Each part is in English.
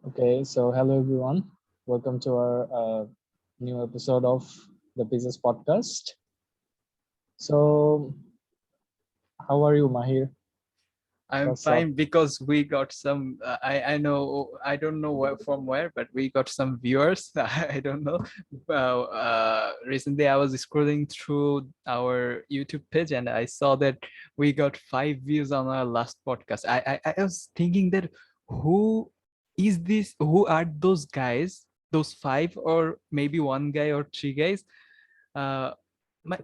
Okay, so hello everyone. Welcome to our new episode of the Pizzazz Podcast. So, how are you, Mahir? I'm What's up? fine because we got some. I know I don't know from where, but we got some viewers. I don't know. Recently, I was scrolling through our YouTube page and I saw that we got 5 views on our last podcast. I was thinking that who is this? Who are those guys? Those five or maybe one guy or three guys? Uh,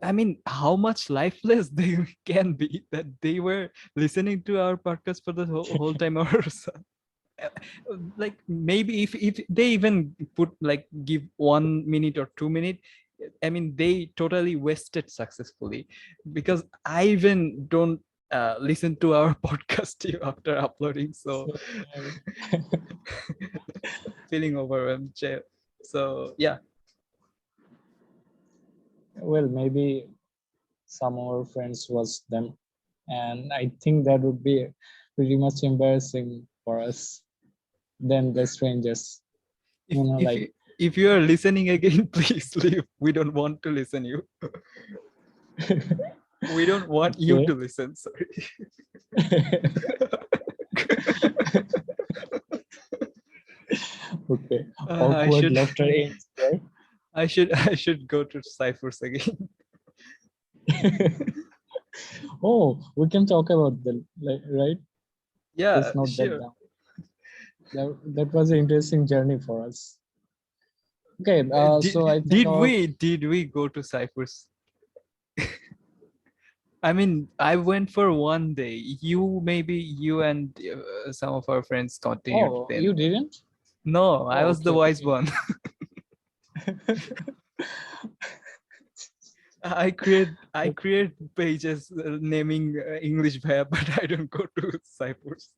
I mean, how much lifeless they can be that they were listening to our podcast for the whole time or so. Like maybe if they even put like give 1 minute or 2 minutes, I mean they totally wasted successfully because I even don't listen to our podcast after uploading, so Same. feeling overwhelmed. So yeah. Well, maybe some of our friends was them, and I think that would be pretty much embarrassing for us than the strangers. if if Like you if you are listening again, please leave. We don't want to listen you. We don't want you okay, to listen. Sorry. okay. I Awkward should laughter ends there. I should go to ciphers again. Oh, we can talk about the like, right? Yeah, Let's note that sure. down. That was an interesting journey for us. Okay, Did, so I think did our we go to ciphers? I mean, I went for one day. You and some of our friends continued oh, then. you didn't? No, I Oh, was the okay, wise okay. one. I create pages naming English via, but I don't go to ciphers.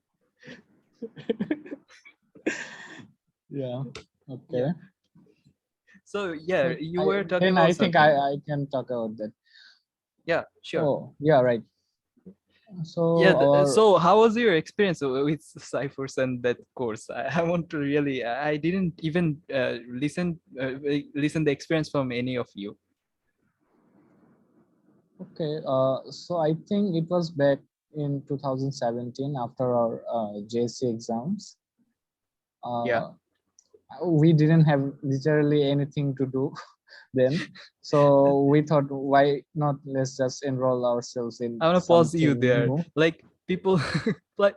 Yeah, okay. Yeah. So yeah, So you I were talking then about I think something. I can talk about that. Yeah, sure. Oh, yeah, right. So Yeah. our So how was your experience with ciphers and that course? I want to really. I didn't even listen the experience from any of you. okay, so I think it was back in 2017 after our JC exams. Yeah. Uh, we didn't have literally anything to do then, so we thought, why not, let's just enroll ourselves in I want to pause you something there. new. Like people, like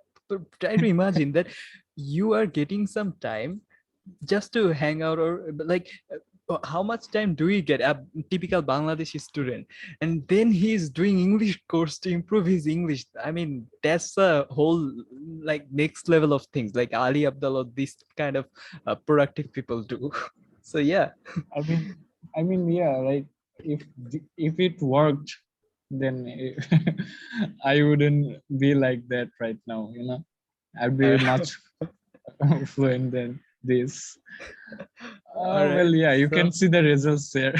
try to imagine that you are getting some time just to hang out, or like how much time do we get a typical Bangladeshi student, and then he's doing English course to improve his English. I mean, that's a whole like next level of things like Ali Abdullah, this kind of productive people do. So yeah. i mean yeah, right. If it worked, then I wouldn't be like that right now, I'd be uh, much fluent than this. all right, Well, yeah, you so can see the results there.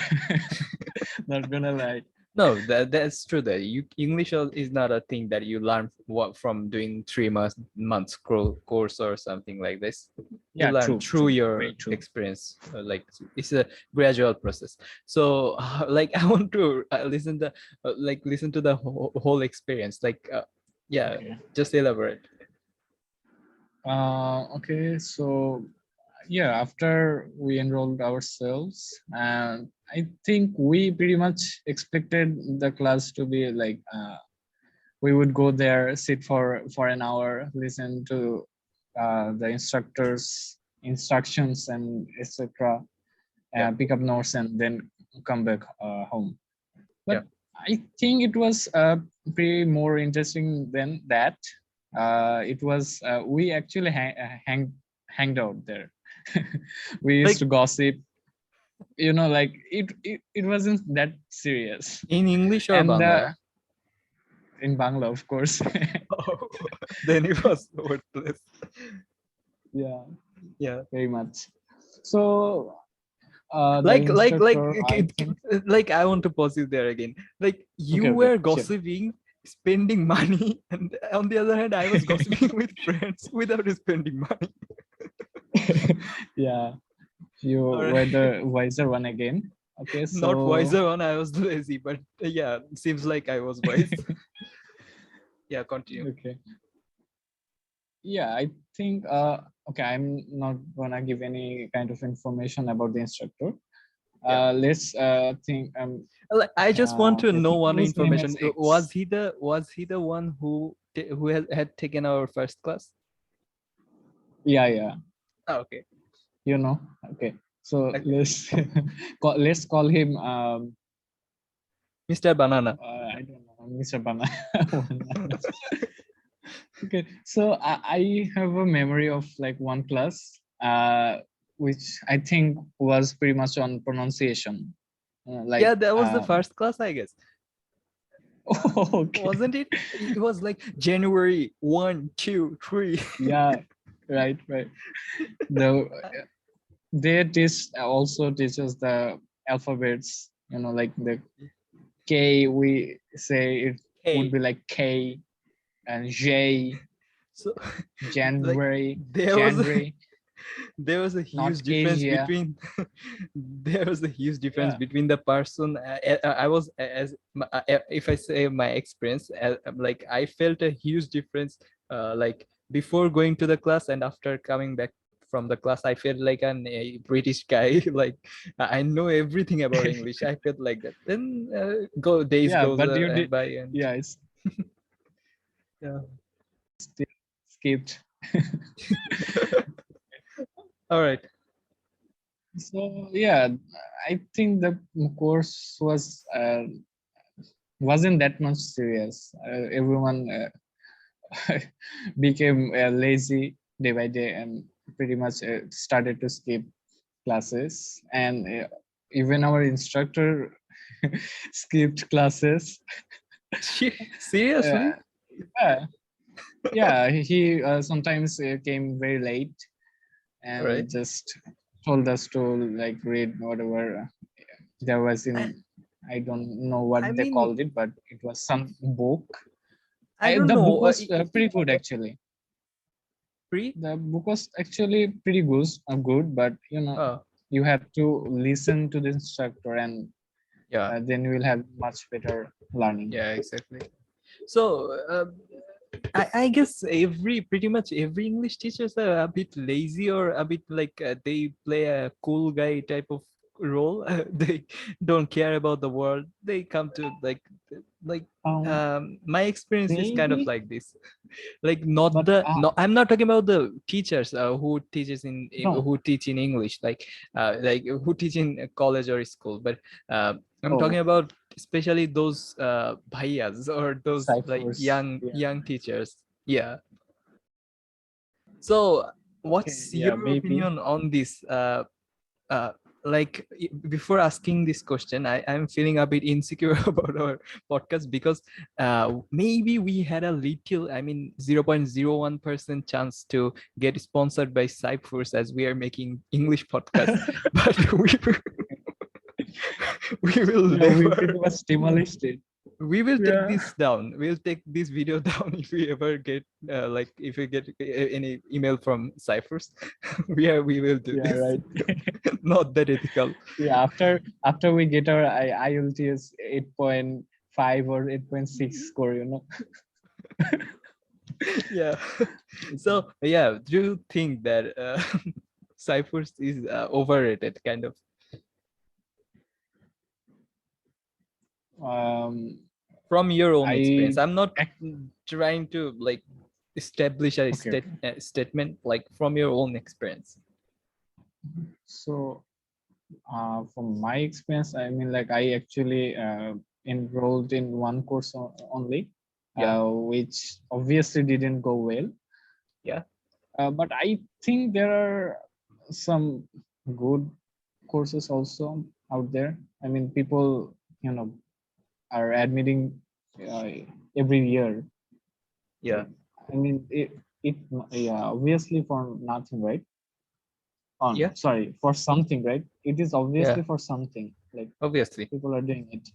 Not gonna lie. no, that's true. That you English is not a thing that you learn what from doing 3 months course or something like this. You Yeah, learn true, through true, your very true. experience. Like it's a gradual process. So like I want to listen to the whole experience. Like yeah, Okay. just elaborate. Okay, so yeah, after we enrolled ourselves, and I think we pretty much expected the class to be like, we would go there, sit for an hour, listen to the instructors instructions and etc., Yeah, pick up notes and then come back home. yeah. But I think it was pretty more interesting than that. It was we actually hanged out there. We used Like to gossip, like it wasn't that serious. in English or And Bangla? in Bangla, of course. Oh, then it was worthless. Yeah, Yeah. very much. So the like like like instructor, I think. like I want to pause you there again. Like you Okay, okay, were sure. gossiping, spending money, and on the other hand I was gossiping with friends without spending money. Yeah, you All were right. the wiser one again. Okay, Not so wiser one. I was lazy, but yeah, seems like I was wise. Yeah, continue. okay. Yeah, I think okay, I'm not gonna give any kind of information about the instructor. Yeah. Let's think I just want to I know think one his name is information. X. Was he the one who had taken our first class? Yeah, yeah, Oh, okay. you know. Okay, so Okay. let's call him Mr. Banana. I don't know, Mr. Bana. Okay, so I have a memory of like one class, which I think was pretty much on pronunciation. Yeah, Like, that was the first class, I guess. okay, Wasn't it? It was like January 1, 2, 3. yeah, right, right. The they teach also teaches the alphabets. You know, like the K, we say it would Hey, be like K, and J, so like January, there was a, January, there was a not huge difference Asia. between there was a huge difference Yeah. between the person. I was as if I say my experience, like I felt a huge difference. Like before going to the class and after coming back from the class, I felt like a British guy. Like I know everything about English. I felt like that. Then go days Yeah, goes but you did. by, and Yeah, it's yeah. still skipped. All right. So yeah, I think the course wasn't that much serious. Everyone became lazy day by day and pretty much started to skip classes. And even our instructor skipped classes. Seriously? Yeah, yeah. He sometimes came very late All right. and just told us to like read whatever there was I, in. I don't know I what they mean, called it, but it was some book. I don't The book know. was pretty good actually. Free? The book was actually pretty good, but you know, Oh, you have to listen to the instructor, and yeah. then you will have much better learning. Yeah, exactly. So, I guess pretty much every English teachers are a bit lazy, or a bit like they play a cool guy type of role. They don't care about the world. They come to like Um, my experience is kind of Maybe, like this. Like not but the no, I'm not talking about the teachers no. who teach in English, like who teach in college or school, but I'm talking Oh, about especially those bhaiyas, or those like ciphers. Yeah. young teachers. Yeah. So Okay. what's Yeah. your Maybe. opinion on this? Uh, like before asking this question, I'm feeling a bit insecure about our podcast, because maybe we had a little, I mean 0.01% chance to get sponsored by Cyphers, as we are making English podcast. But we will Yeah, we never, pretty much demolished it. we will take Yeah. this down, we'll take this video down if we ever get like if we get any email from Cyphers. We will do Yeah. this. Right. Not that ethical. Yeah. After we get our IELTS 8.5 or 8.6 score, you know. Yeah. So yeah, do you think that Cyphers is overrated, kind of, Um. from your own experience? I. I'm not ac- trying to like establish a Okay. Okay. statement, like from your own experience. So, from my experience, I mean, like I actually enrolled in one course only, Yeah. which obviously didn't go well. Yeah. But I think there are some good courses also out there. I mean, people, you know, are admitting uh, every year. Yeah. I mean, it, yeah, obviously for nothing, right? On, Yeah. sorry, for something, right? It is Yeah. obviously for something. Like Obviously. people are doing it.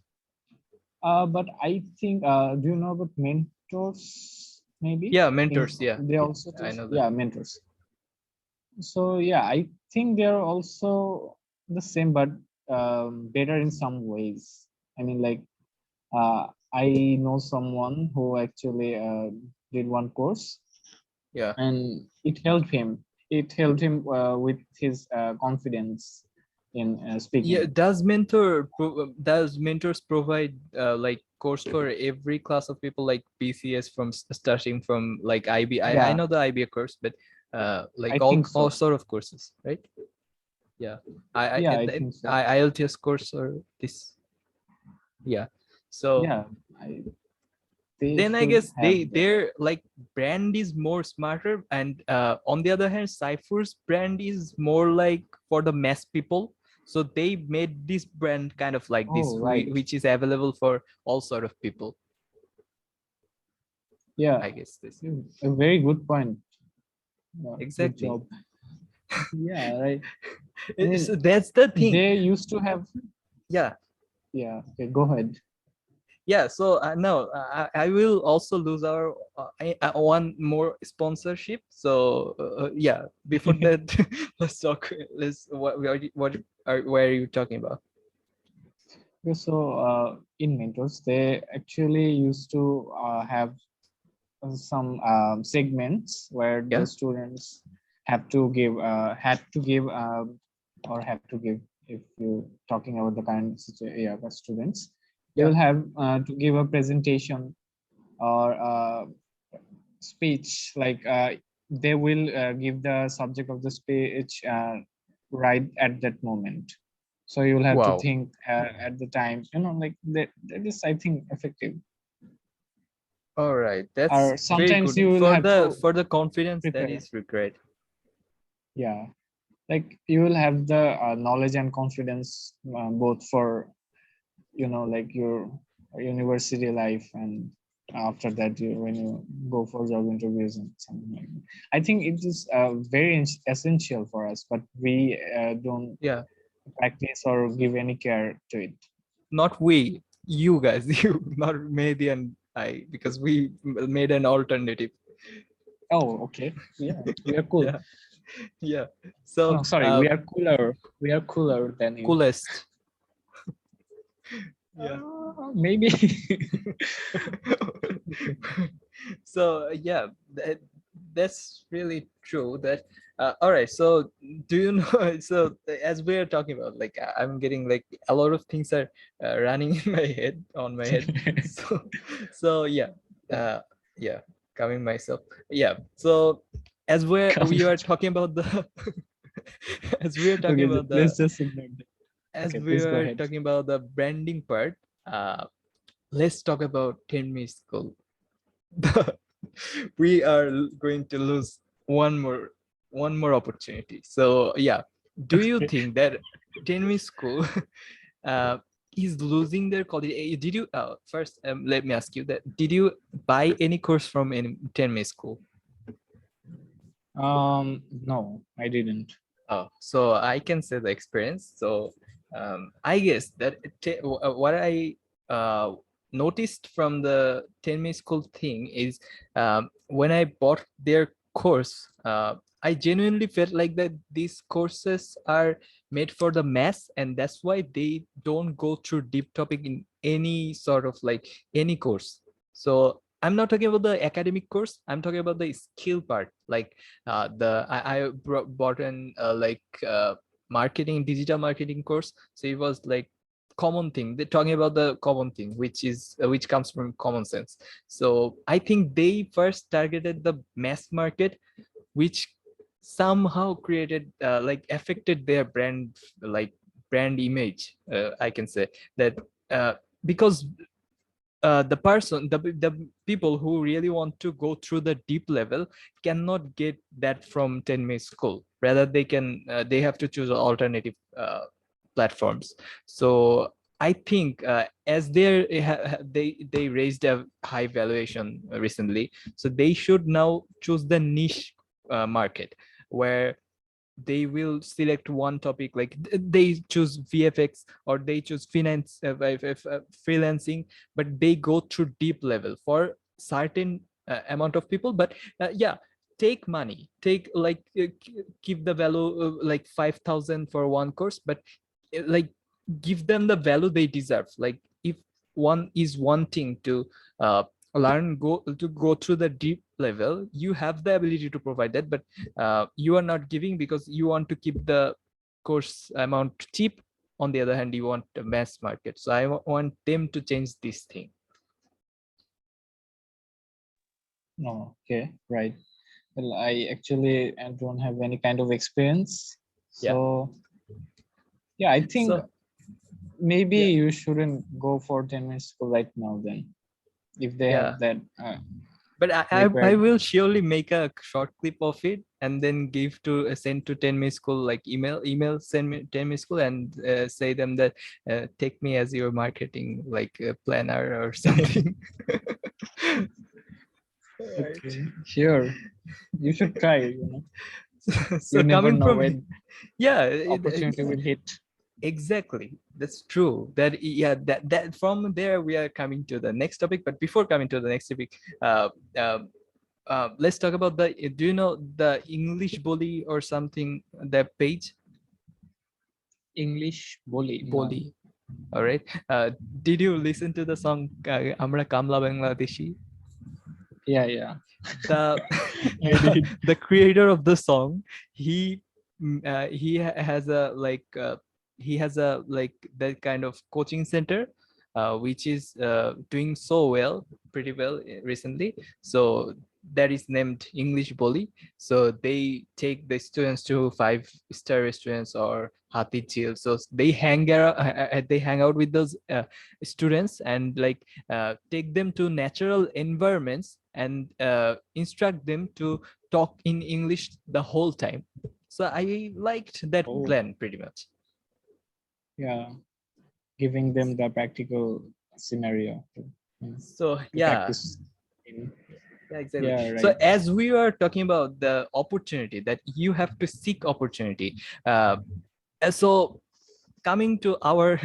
But I think, do you know about mentors? Maybe Yeah. in Mentors. Yeah. they also I teach, know that. yeah, mentors. So yeah, I think they're also the same, but better in some ways. I mean, like I know someone who actually did one course, Yeah. and it helped him. It helped him with his confidence in Yeah, speaking. does mentors provide like course for every class of people, like PCS from starting from like IB? I Yeah, know the IBA course, but I like think all so. sort of courses, right? Yeah, Yeah, I think so. IELTS course or this. Yeah, so Yeah, I, they then I should guess have that. their like brand is more smarter, and on the other hand, Cypher's brand is more like for the mass people. So they made this brand kind of like this, Oh, right. which is available for all sort of people. Yeah, I guess this a very good point. Good exactly. job. Yeah, right. I So mean, that's the thing. they used to have. Yeah, Yeah. Okay, go ahead. yeah. So no, I will also lose our one more sponsorship. So yeah, before that, let's talk. Let's where are you talking about? Okay, so in mentors, they actually used to have some segments where the Yeah. students have to give had to give or have to give, if you're talking about the current yeah, the students, they Yeah. will have to give a presentation or speech, like they will give the subject of the speech right at that moment. So you will have to Wow. think at the time, like that is, I think, effective. All right. That's Or very sometimes good you will have to for the confidence. That prepare. is great. Yeah, like you will have the knowledge and confidence both for, like your university life, and after that, when you go for job interviews and something like that. I think it is very essential for us, but we don't Yeah. practice or give any care to it. Not we, you guys, you, not Mehdi and I, because we made an alternative. Oh, okay. Yeah, we are cool. Yeah. Yeah. So No, sorry, we are cooler. We are cooler than you. coolest. Yeah. Maybe. So yeah, that's really true. That all right. So do you know? So as we are talking about, like I'm getting like a lot of things are running in my head, on my head. So yeah, uh, yeah, coming myself. Yeah. So as we Come. are talking about the as we are talking Okay, about the let's just ignore that. as Okay, we please go are ahead. talking about the branding part, uh, let's talk about 10 minute school. We are going to lose one more opportunity. So yeah, do you Okay. think that 10 minute school uh, is losing their quality? Did you first let me ask you that, did you buy any course from any 10 minute school? No, I didn't. Oh, so I can say the experience. So I guess that what I uh, noticed from the 10 minute school thing is when I bought their course, I genuinely felt like that these courses are made for the mass, and that's why they don't go through deep topic in any sort of like any course. So I'm not talking about the academic course. I'm talking about the skill part, like I bought an marketing, digital marketing course. So it was like common thing. They're talking about the common thing, which comes from common sense. So I think they first targeted the mass market, which somehow created like affected their brand, like brand image. I can say that uh, because the person, the people who really want to go through the deep level cannot get that from 10 minute school. Rather they can they have to choose alternative platforms. So I think as they raised a high valuation recently, so they should now choose the niche market, where they will select one topic, like they choose VFX or they choose finance, freelancing, but they go through deep level for certain amount of people. But yeah, take money, give the value like 5,000 for one course, but like give them the value they deserve. Like if one is wanting to go through the deep level, you have the ability to provide that, but you are not giving because you want to keep the course amount cheap. On the other hand, you want a mass market. So I want them to change this thing. No, okay, right. Well, I actually don't have any kind of experience. So yeah, I think maybe you shouldn't go for 10-minute school right now then, if they have that. But I will surely make a short clip of it and then send to 10-minute school, like email send me 10-minute school and say them that take me as your marketing like planner or something. Okay, sure. You should try, you know. So you never coming know from when opportunity will hit. Exactly, that's true. That from there we are coming to the next topic. But before coming to the next topic, let's talk about do you know the English bully or something, that page? English bully. Bully. All right. Did you listen to the song Amra Kamla Bangladeshi? Yeah. The the creator of the song, he has a that kind of coaching center, which is doing so well, pretty well recently. So that is named English Bully. So they take the students to 5-star restaurants or Hati Chill. So they hang out with those students and like take them to natural environments and instruct them to talk in English the whole time. So I liked that plan pretty much. Yeah, giving them the practical scenario. So practice. Yeah, exactly. Yeah, right. So as we are talking about the opportunity, that you have to seek opportunity. So coming to our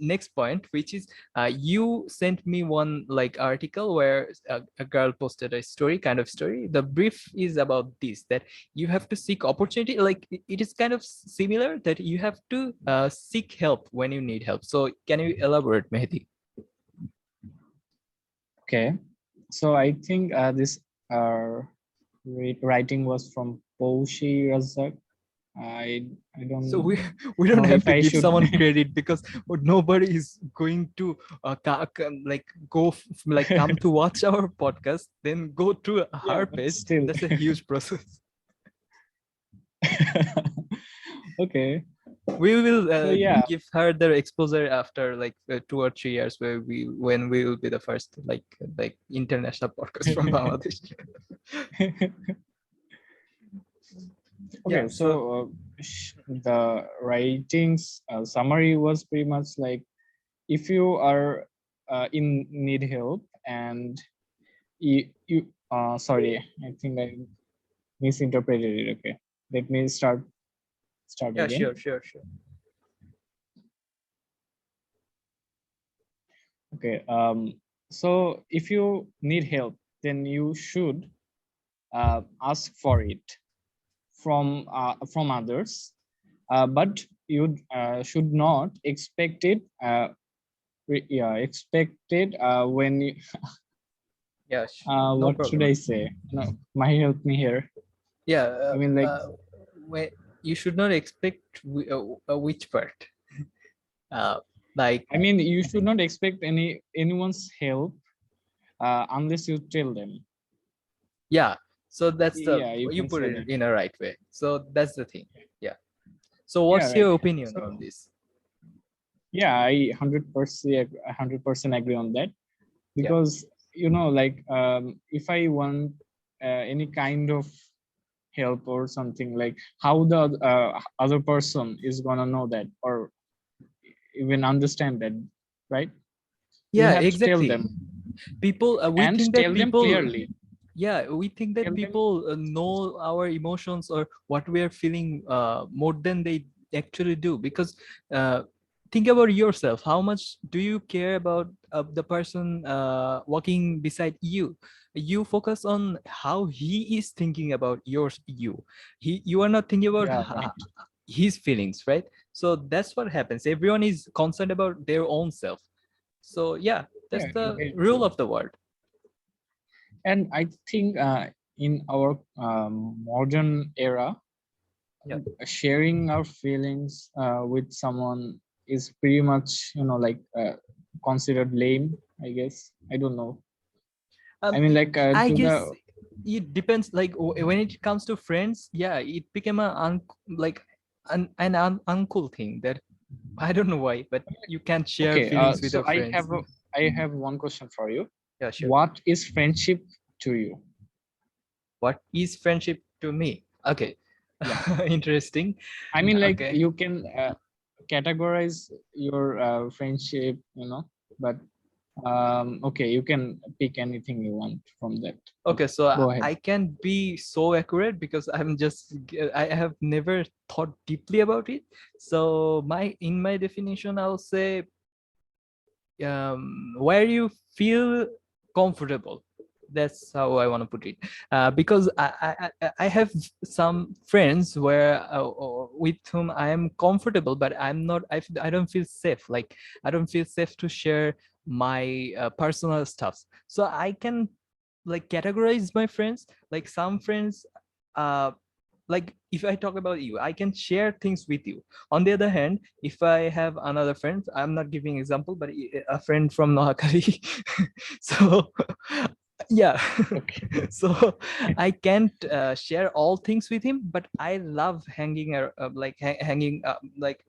next point, which is you sent me one like article where a girl posted a kind of story. The brief is about this, that you have to seek opportunity. Like it is kind of similar, that you have to seek help when you need help. So can you elaborate, Mehdi? Okay, so I think this writing was from Poushi Razak. I don't. So we don't have to give someone credit because nobody is going to come to watch our podcast, then go to her page. Still. That's a huge process. Okay. We will give her the exposure after like 2 or 3 years, when we will be the first like international podcast from Bangladesh. Okay, so the writings summary was pretty much like, if you are in need help and you sorry, I think I misinterpreted it. Okay, let me start again. Sure. Okay, so if you need help, then you should ask for it from others, but you should not expect it when you what should I say? No, might help me here. I mean, like you should not expect which part? Like, I mean, you should not expect anyone's help unless you tell them. Yeah, so that's you put it in a right way. So that's the thing. Yeah. So what's your opinion on this? Yeah, I 100% agree on that, because you know, like if I want any kind of help or something, like how the other person is gonna know that or even understand that, right? Yeah, exactly. Tell them. People we and think tell that people them clearly. Yeah, we think that people know our emotions or what we are feeling more than they actually do, because think about yourself. How much do you care about the person walking beside you? you focus on how he is thinking about you are not thinking about Yeah, right. his feelings, right? So that's what happens. Everyone is concerned about their own self. So yeah, that's Yeah, the very rule true. of the world. And I think in our modern era, Yeah. sharing our feelings with someone is pretty much, like considered lame, I guess. I don't know. I um mean, like I to guess the it depends. Like when it comes to friends, yeah, it became like an uncool thing that I don't know why, but you can't share okay. feelings with So your friends. I have one question for you. Yeah, sure. What is friendship to you? What is friendship to me? Okay. Yeah. Interesting. I mean, like Okay. you can categorize your friendship, but okay, you can pick anything you want from that. Okay, Okay, so go ahead. I can be so accurate because I have never thought deeply about it. So in my definition, I'll say where you feel comfortable. That's how I want to put it. Because I have some friends where with whom I am comfortable, but I don't feel safe. Like I don't feel safe to share my personal stuff. So I can like categorize my friends. Like some friends, uh, like if I talk about you, I can share things with you. On the other hand, if I have another friend, I'm not giving example, but a friend from Noakhali, so yeah, Okay. so I can't share all things with him, but I love like hanging like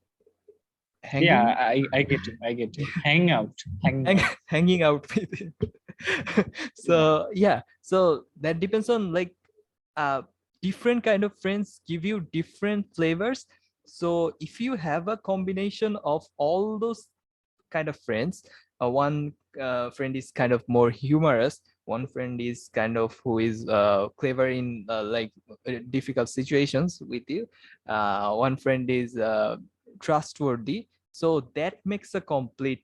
Yeah, hanging I get you. I get you. Hang hang, out. hanging out with him. Yeah, So yeah, so that depends on like uh different kind of friends give you different flavors. So if you have a combination of all those kind of friends, one friend is kind of more humorous, one friend is kind of who is clever in like difficult situations with you, one friend is trustworthy, so that makes a complete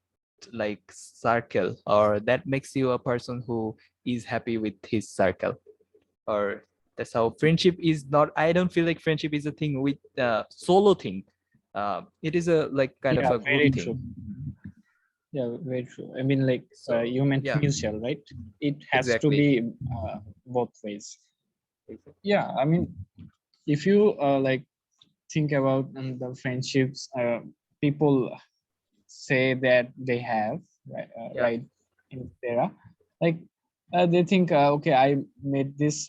like circle, or that makes you a person who is happy with his circle. Or that's how friendship is not, I don't feel like friendship is a thing with solo thing. It is a like kind of yeah, a group very thing. true. Yeah, very true. I mean, like So you meant yeah, mutual, right? It has to exactly. be both ways. Yeah, I mean, if you like think about the friendships people say that they have, right, Yeah, right in there, like they think, okay, I met this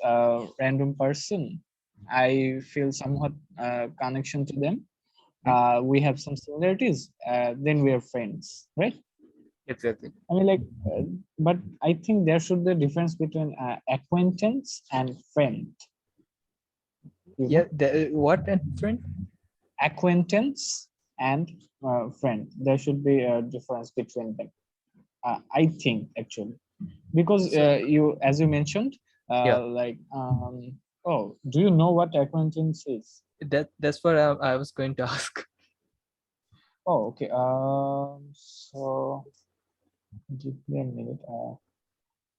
random person. I feel somewhat connection to them. mhm, We have some similarities. Then we are friends, right? exactly. I mean, like, but I think there should be a difference between acquaintance and friend. You Yeah, know, what and friend? acquaintance and friend. There should be a difference between them. I think actually, because So as you mentioned, yeah, like, oh, do you know what acquaintance is? that's what I was going to ask. Oh, okay. So give me a minute.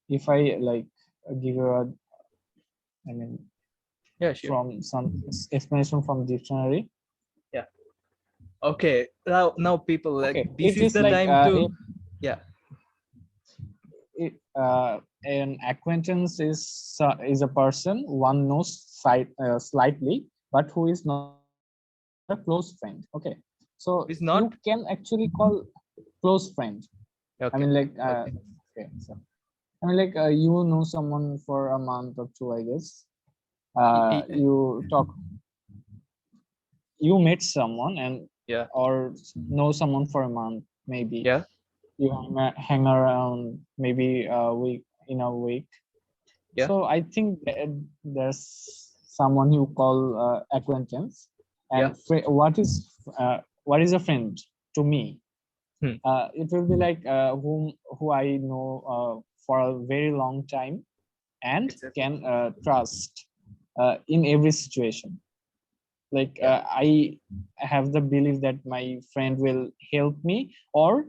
If I like give you a, I mean, Yeah, sure. from some explanation from dictionary. Yeah. Okay. Now people like Okay, this it is is the like time to yeah. an acquaintance is a person one knows slightly, but who is not a close friend. Okay, so you It's can not actually call close friend. I mean, okay. like, Okay. okay, so I mean, like, you know someone for a month or two, I guess. You talk, you met someone and Yeah. or know someone for a month, maybe Yeah. you hang around maybe a week, in a week. Yeah. So I think that there's someone you call acquaintance, Yeah. and what is a friend to me? Hmm. It will be like who I know for a very long time and Exactly. can trust in every situation. Like Yeah. I have the belief that my friend will help me, or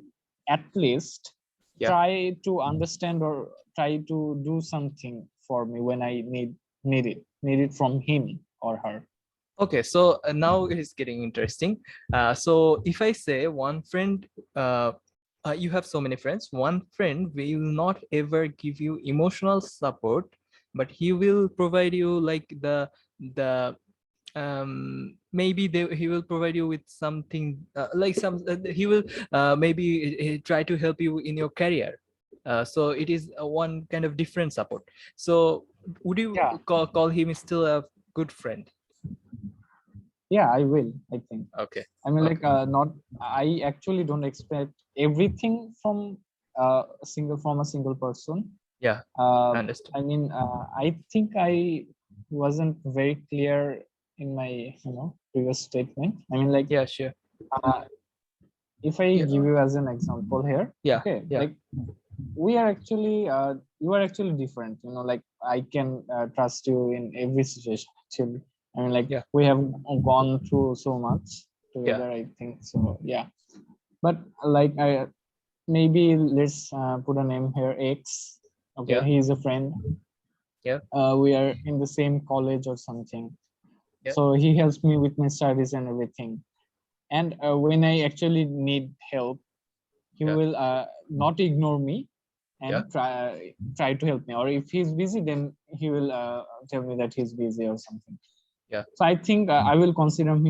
at least Yeah. try to understand or try to do something for me when I need it from him or her. Okay, so now it's getting interesting. So if I say one friend, you have so many friends, one friend will not ever give you emotional support, but he will provide you like the maybe he will provide you with something like some he will maybe try to help you in your career. So it is one kind of different support. So would you Yeah, call him still a good friend? yeah, I will. I think. Okay. I mean, like, Okay. not. I actually don't expect everything from a single person. Yeah, I Uh, understand. I mean, I think I wasn't very clear in my previous statement. I mean, like, Yeah, sure. uh, if I Yeah, give you as an example here, yeah, okay, yeah, like we are actually, you are actually different. Like I can trust you in every situation. Actually, I mean, like yeah, we have gone through so much yeah, together. I think so. Yeah, but like I maybe let's put a name here, X. Okay, yeah, he is a friend. yeah, We are in the same college or something, yeah, so he helps me with my studies and everything. And when I actually need help, he yeah, will not ignore me yeah, and try to help me. Or if he's busy, then he will tell me that he's busy or something. yeah, So I think I will consider him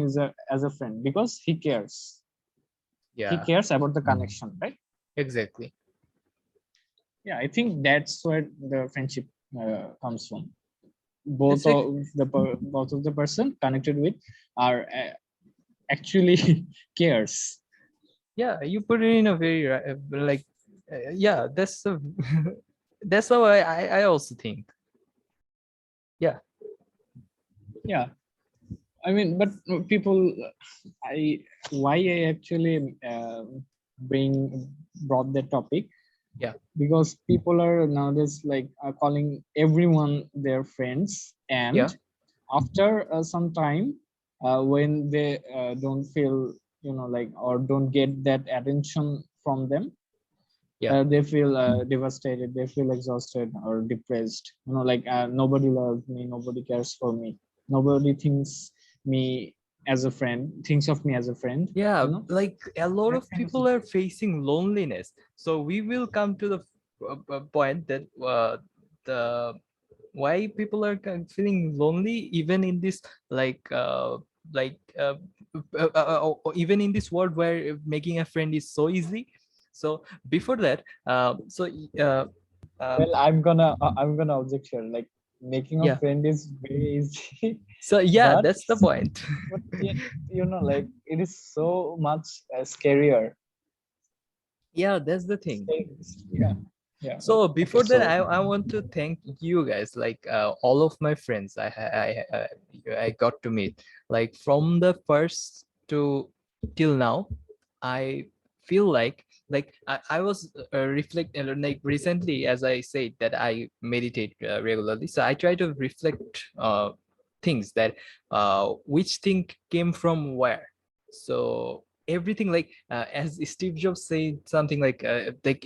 as a friend because he yeah. cares about the connection, right? Exactly. Yeah, I think that's where the friendship comes from. both It's like, of both of the person connected with are actually cares. yeah, you put it in a very like, yeah, that's a, that's how I also think. Yeah, Yeah, I mean, but people, I why I actually bring brought that topic, yeah, because people are nowadays like calling everyone their friends, yeah, and after some time, when they don't feel, like, or don't get that attention from them, yeah, they feel devastated, they feel exhausted or depressed, like nobody loves me, nobody cares for me, nobody me thinks of me as a friend, yeah. you know Like a lot that of kind of people are facing loneliness. So we will come to the point that the why people are feeling lonely even in this like like uh, even in this world where making a friend is so easy. So before that, um, well, I'm gonna object here, like making a yeah, friend is very easy. so yeah, but that's the point. but yet, like it is so much scarier. Yeah, that's the thing. Yeah, yeah, So okay, before that, so I want to thank you guys, like all of my friends I got to meet, like from the first to till now. I feel like I was like recently, as I said that I meditate regularly, so I try to reflect things that which thing came from where. So everything, like as Steve Jobs said something like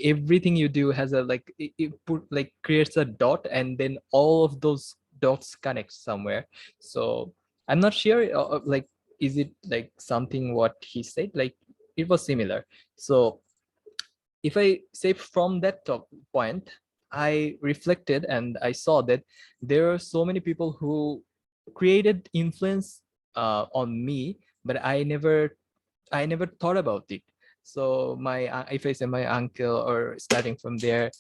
everything you do has a like it put like creates a dot, and then all of those dots connect somewhere. So I'm not sure like is it like something what he said, like it was similar. So if I say from that top point, I reflected and I saw that there are so many people who created influence on me, but I never thought about it. So my if I say my uncle, or starting from there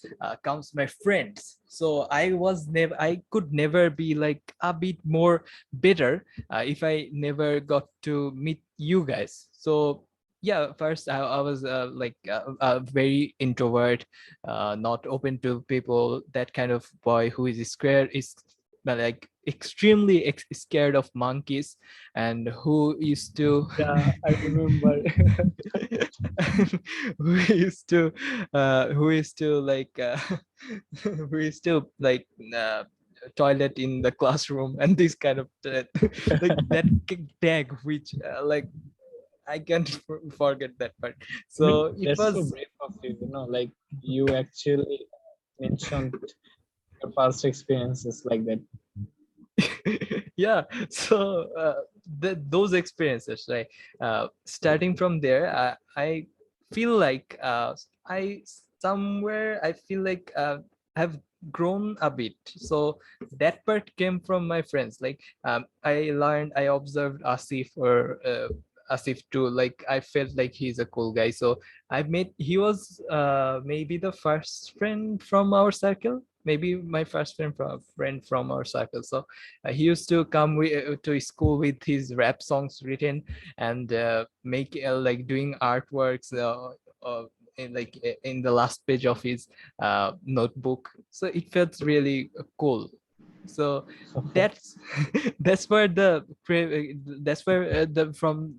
comes my friends. So I could never be like a bit more better if I never got to meet you guys. So yeah, first I was like very introvert, not open to people, that kind of boy who is scared, is like extremely scared of monkeys, and who used to yeah, I remember. who is to like who is to like toilet in the classroom and this kind of like that tag which like I can't forget that part. I mean, So it that's so was brave of you, like you actually mentioned your past experiences like that. Yeah, so those experiences, right? Starting from there, I feel like I somewhere I feel like I've grown a bit. So that part came from my friends. Like I observed Asif, or Asif too. Like I felt like he's a cool guy. So he was maybe the first friend from our circle, maybe my first friend from our circle. So he used to come to school with his rap songs written, and make like doing artworks, in the last page of his notebook. So it felt really cool. So that's that's where that's where the from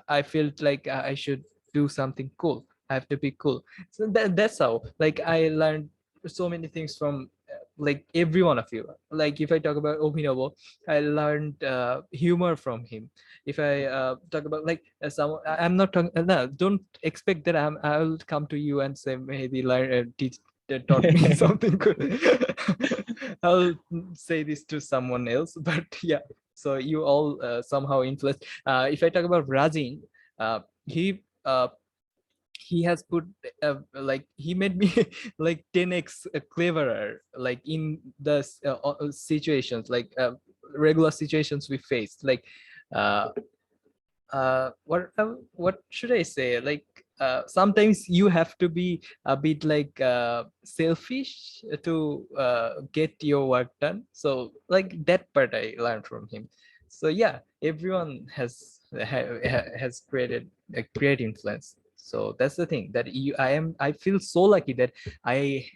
I felt like I should do something cool. I have to be cool. So that's how, like, I learned so many things from like every one of you. Like if I talk about Obhinabo, I learned humor from him. If I talk about like I'm not talking. No, don't expect that I'll come to you and say maybe learn teach taught me something good. I'll say this to someone else, but yeah. So you all somehow influenced. If I talk about Rajin, uh, he uh, he has put like he made me like 10x cleverer, like in the situations, like regular situations we faced, like uh, what should I say, like sometimes you have to be a bit like selfish to get your work done. So like that part I learned from him. So yeah, everyone has created a great influence. So that's the thing that I feel so lucky that I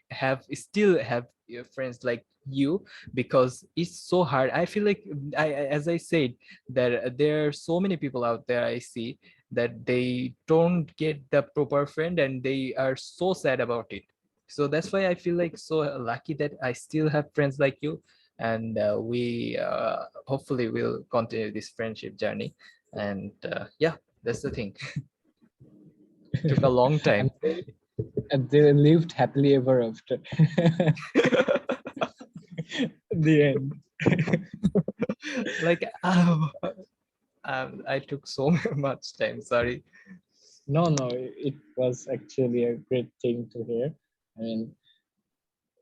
still have friends like you, because it's so hard. I feel like as I said, there are so many people out there I see that they don't get the proper friend and they are so sad about it. So that's why I feel like so lucky that I still have friends like you, and we hopefully will continue this friendship journey. And yeah, that's the thing. Took a long and time. they lived happily ever after. The end. Like I took so much time, sorry. No, it was actually a great thing to hear. I mean,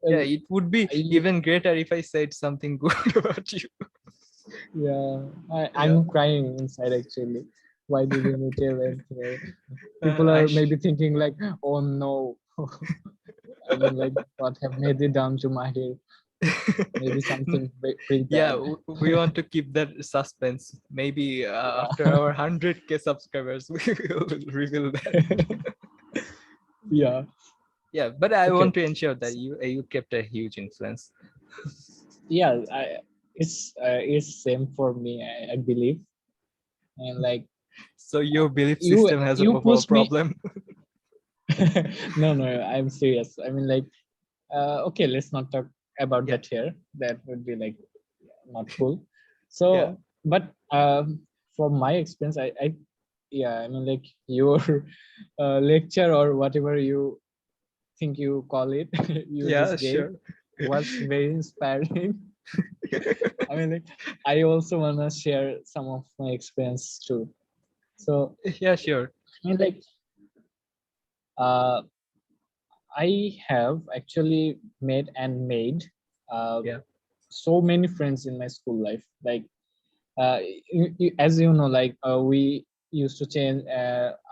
Yeah, well, it would be I even greater if I said something good about you. yeah, Yeah. I'm crying inside actually. Why didn't you tell anything? uh, People I are sh- maybe thinking like, oh no. I mean, like, what have made it down to my hair? Maybe something pretty yeah, bad. we want to keep that suspense. Maybe after our 100K subscribers, we will reveal that. Yeah. Yeah, but I Okay. want to ensure that you kept a huge influence. Yeah. It's same for me. I believe, and like So your belief you system has a you pushed me. problem. No, I'm serious. I mean, like, okay, let's not talk about Yeah, that here. That would be like not cool. yeah. So, but from my experience, yeah, I mean, like your lecture or whatever you think you call it, you Yeah, just gave sure. was very inspiring. I mean, like, I also wanna share some of my experience too. So, Yeah, sure. I mean, like, uh, I have actually made uh, Yeah, so many friends in my school life. Like, as you know, like, we used to change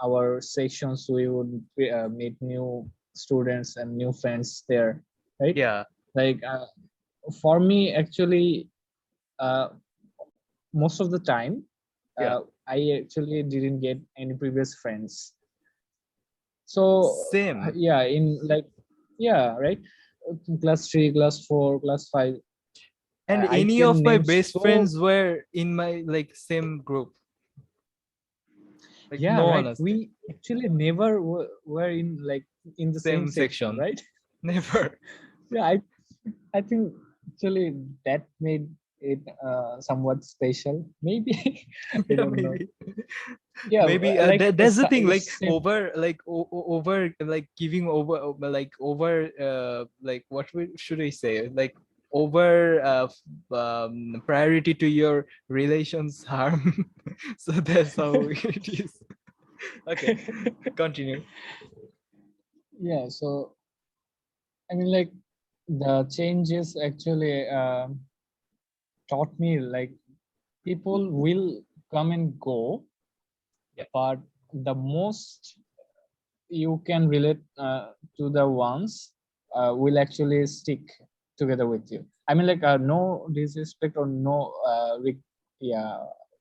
our sections. We would meet new students and new friends there, right? yeah, Like, for me, actually, uh, most of the time, yeah. I actually didn't get any previous friends. So Same. yeah, in like, yeah, right, class 3, class 4, class 5, And I any can of my name best so. friends were in my like same group. Like Yeah, no one right, else. we actually never were in like in the same Same section, section. right? Never. Yeah, I think actually that made it somewhat special. Maybe I Yeah, don't know. maybe. Yeah, Maybe that's the thing, like over, like over, like giving like over, like should I say, like over priority to your relations harm. So that's how it is. Okay, continue. yeah. So I mean, like the changes actually taught me like people will come and go, Yeah. but the most you can relate to the ones will actually stick together with you. I mean, like no disrespect or no, yeah.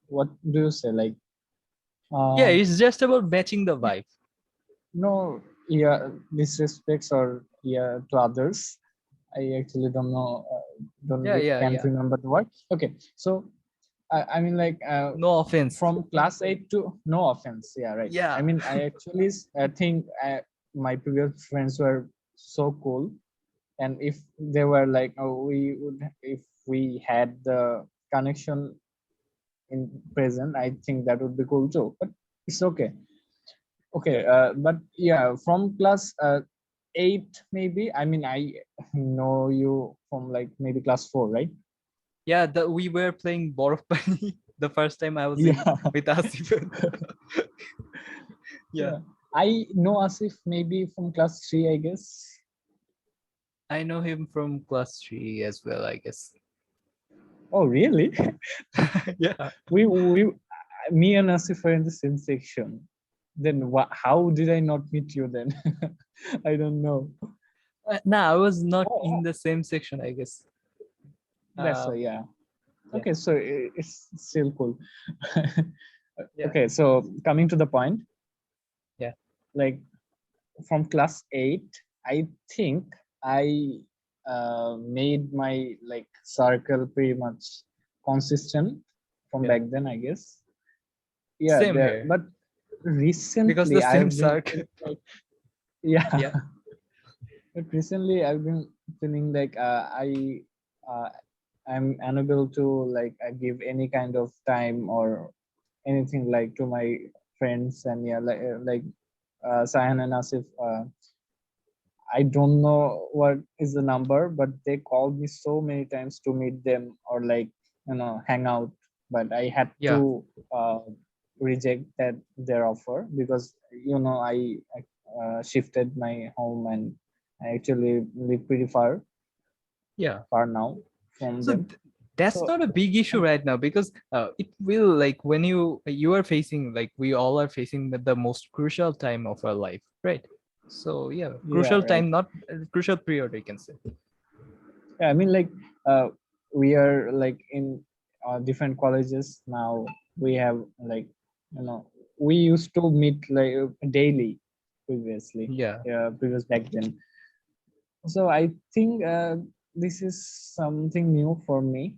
What do you say? Like, Yeah, um, it's just about matching the vibe. no, yeah, disrespects or yeah to others. I actually don't know, Yeah, yeah, can't yeah. remember the word. Okay, so I mean, like No offense. from class 8 to no offense, yeah, right. I Yeah. mean, I actually think my previous friends were so cool, and if they were like, oh, we would, if we had the connection in present, I think that would be cool too. But it's okay. Yeah. Okay, but yeah, from class 8 maybe. I mean, I know you from like maybe class 4, right? Yeah, we were playing Borough Bunny the first time I was in Yeah. with Asif. Yeah, Yeah, I know Asif maybe from class 3, I guess. I know him from class 3 as well, I guess. Oh, really? Yeah. We me and Asif are in the same section. Then what? How did I not meet you then? I don't know. Nah, I was not in Oh, the same section, I guess. that's why. Um, Yeah. yeah, Okay, so it's still cool. yeah, Okay, so coming to the point, yeah, like from class 8, I think I made my like circle pretty much consistent from yeah. back then, I guess. Yeah, Same there. here But because the recently same I've been circle. feeling like, yeah, Yeah, but recently I've been feeling like uh, I'm unable to like give any kind of time or anything like to my friends. And yeah, like Sayan and Asif, I don't know what is the number, but they called me so many times to meet them or like hang out. But I had yeah, to reject that their offer because I shifted my home and I actually live pretty yeah. far now from So them. that's So not a big issue right now because it will, like, when you are facing, like, we all are facing the most crucial time of our life, right? So yeah, yeah, crucial right. time, not crucial period, I can say. Yeah, I mean like we are like in different colleges now. We have like we used to meet like daily previously, Yeah, previous back then. So I think this is something new for me,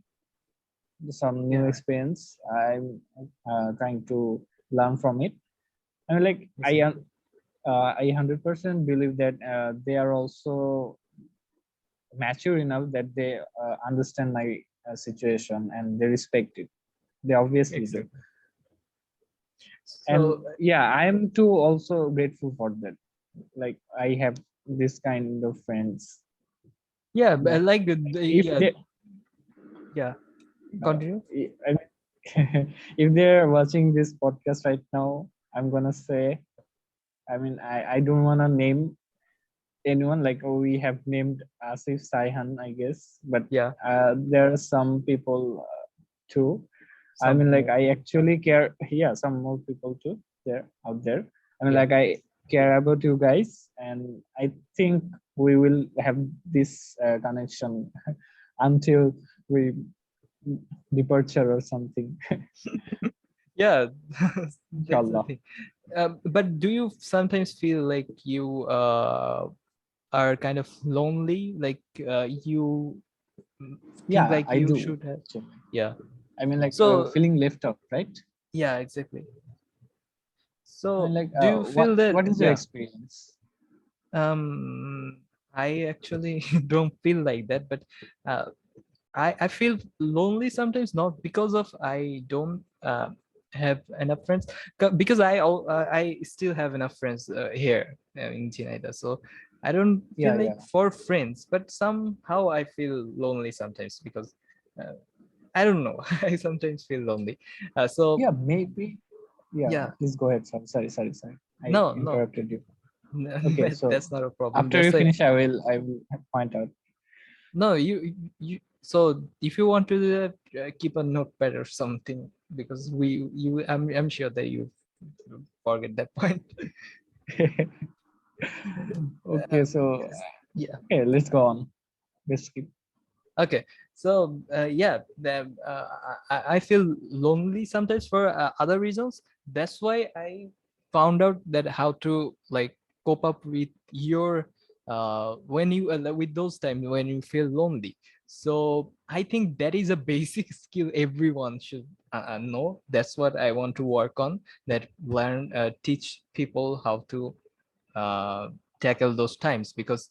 some new yeah, experience. I'm trying to learn from it. I mean like exactly. I 100% believe that they are also mature enough that they understand my situation and they respect it. They obviously do. Exactly. And So yeah, I am too also grateful for that. Like I have this kind of friends. yeah, You know, like if yeah, they yeah. uh, Continue. I if they're watching this podcast right now, I'm gonna say, I mean, I don't wanna name anyone. Like we have named Asif Saihan, I guess, but Yeah, there are some people too. I some mean, like more. I actually care. Yeah, some more people too there out there. I mean, Yeah, like I care about you guys, and I think we will have this connection until we departure or something. yeah. That's the Inshallah. thing. But do you sometimes feel like you are kind of lonely, like you think Yeah, like I you do. should have? Actually. Yeah. I mean, like So feeling left out, right? yeah, exactly. I mean, So like do you feel that? what is your Yeah. experience? I actually don't feel like that, but uh, I feel lonely sometimes, not because of I don't have enough friends, because I still have enough friends here in Chennai. So I don't feel Yeah, like yeah, for friends, but somehow I feel lonely sometimes because uh, I don't know. I sometimes feel lonely. So yeah. Maybe. Yeah. yeah, Please go ahead. Sorry. I no, no, interrupted you. Okay, so that's not a problem. after you That's why. finish, I will point out. No, you. So if you want to do that, keep a notepad or something, because I'm sure that you forget that point. Okay, so Yes. Yeah. okay, let's go on. Let's skip. Okay. So yeah, I feel lonely sometimes for other reasons. That's why I found out that how to like cope up with your when you with those times when you feel lonely. So I think that is a basic skill everyone should know. That's what I want to work on. That learn teach people how to uh, tackle those times, because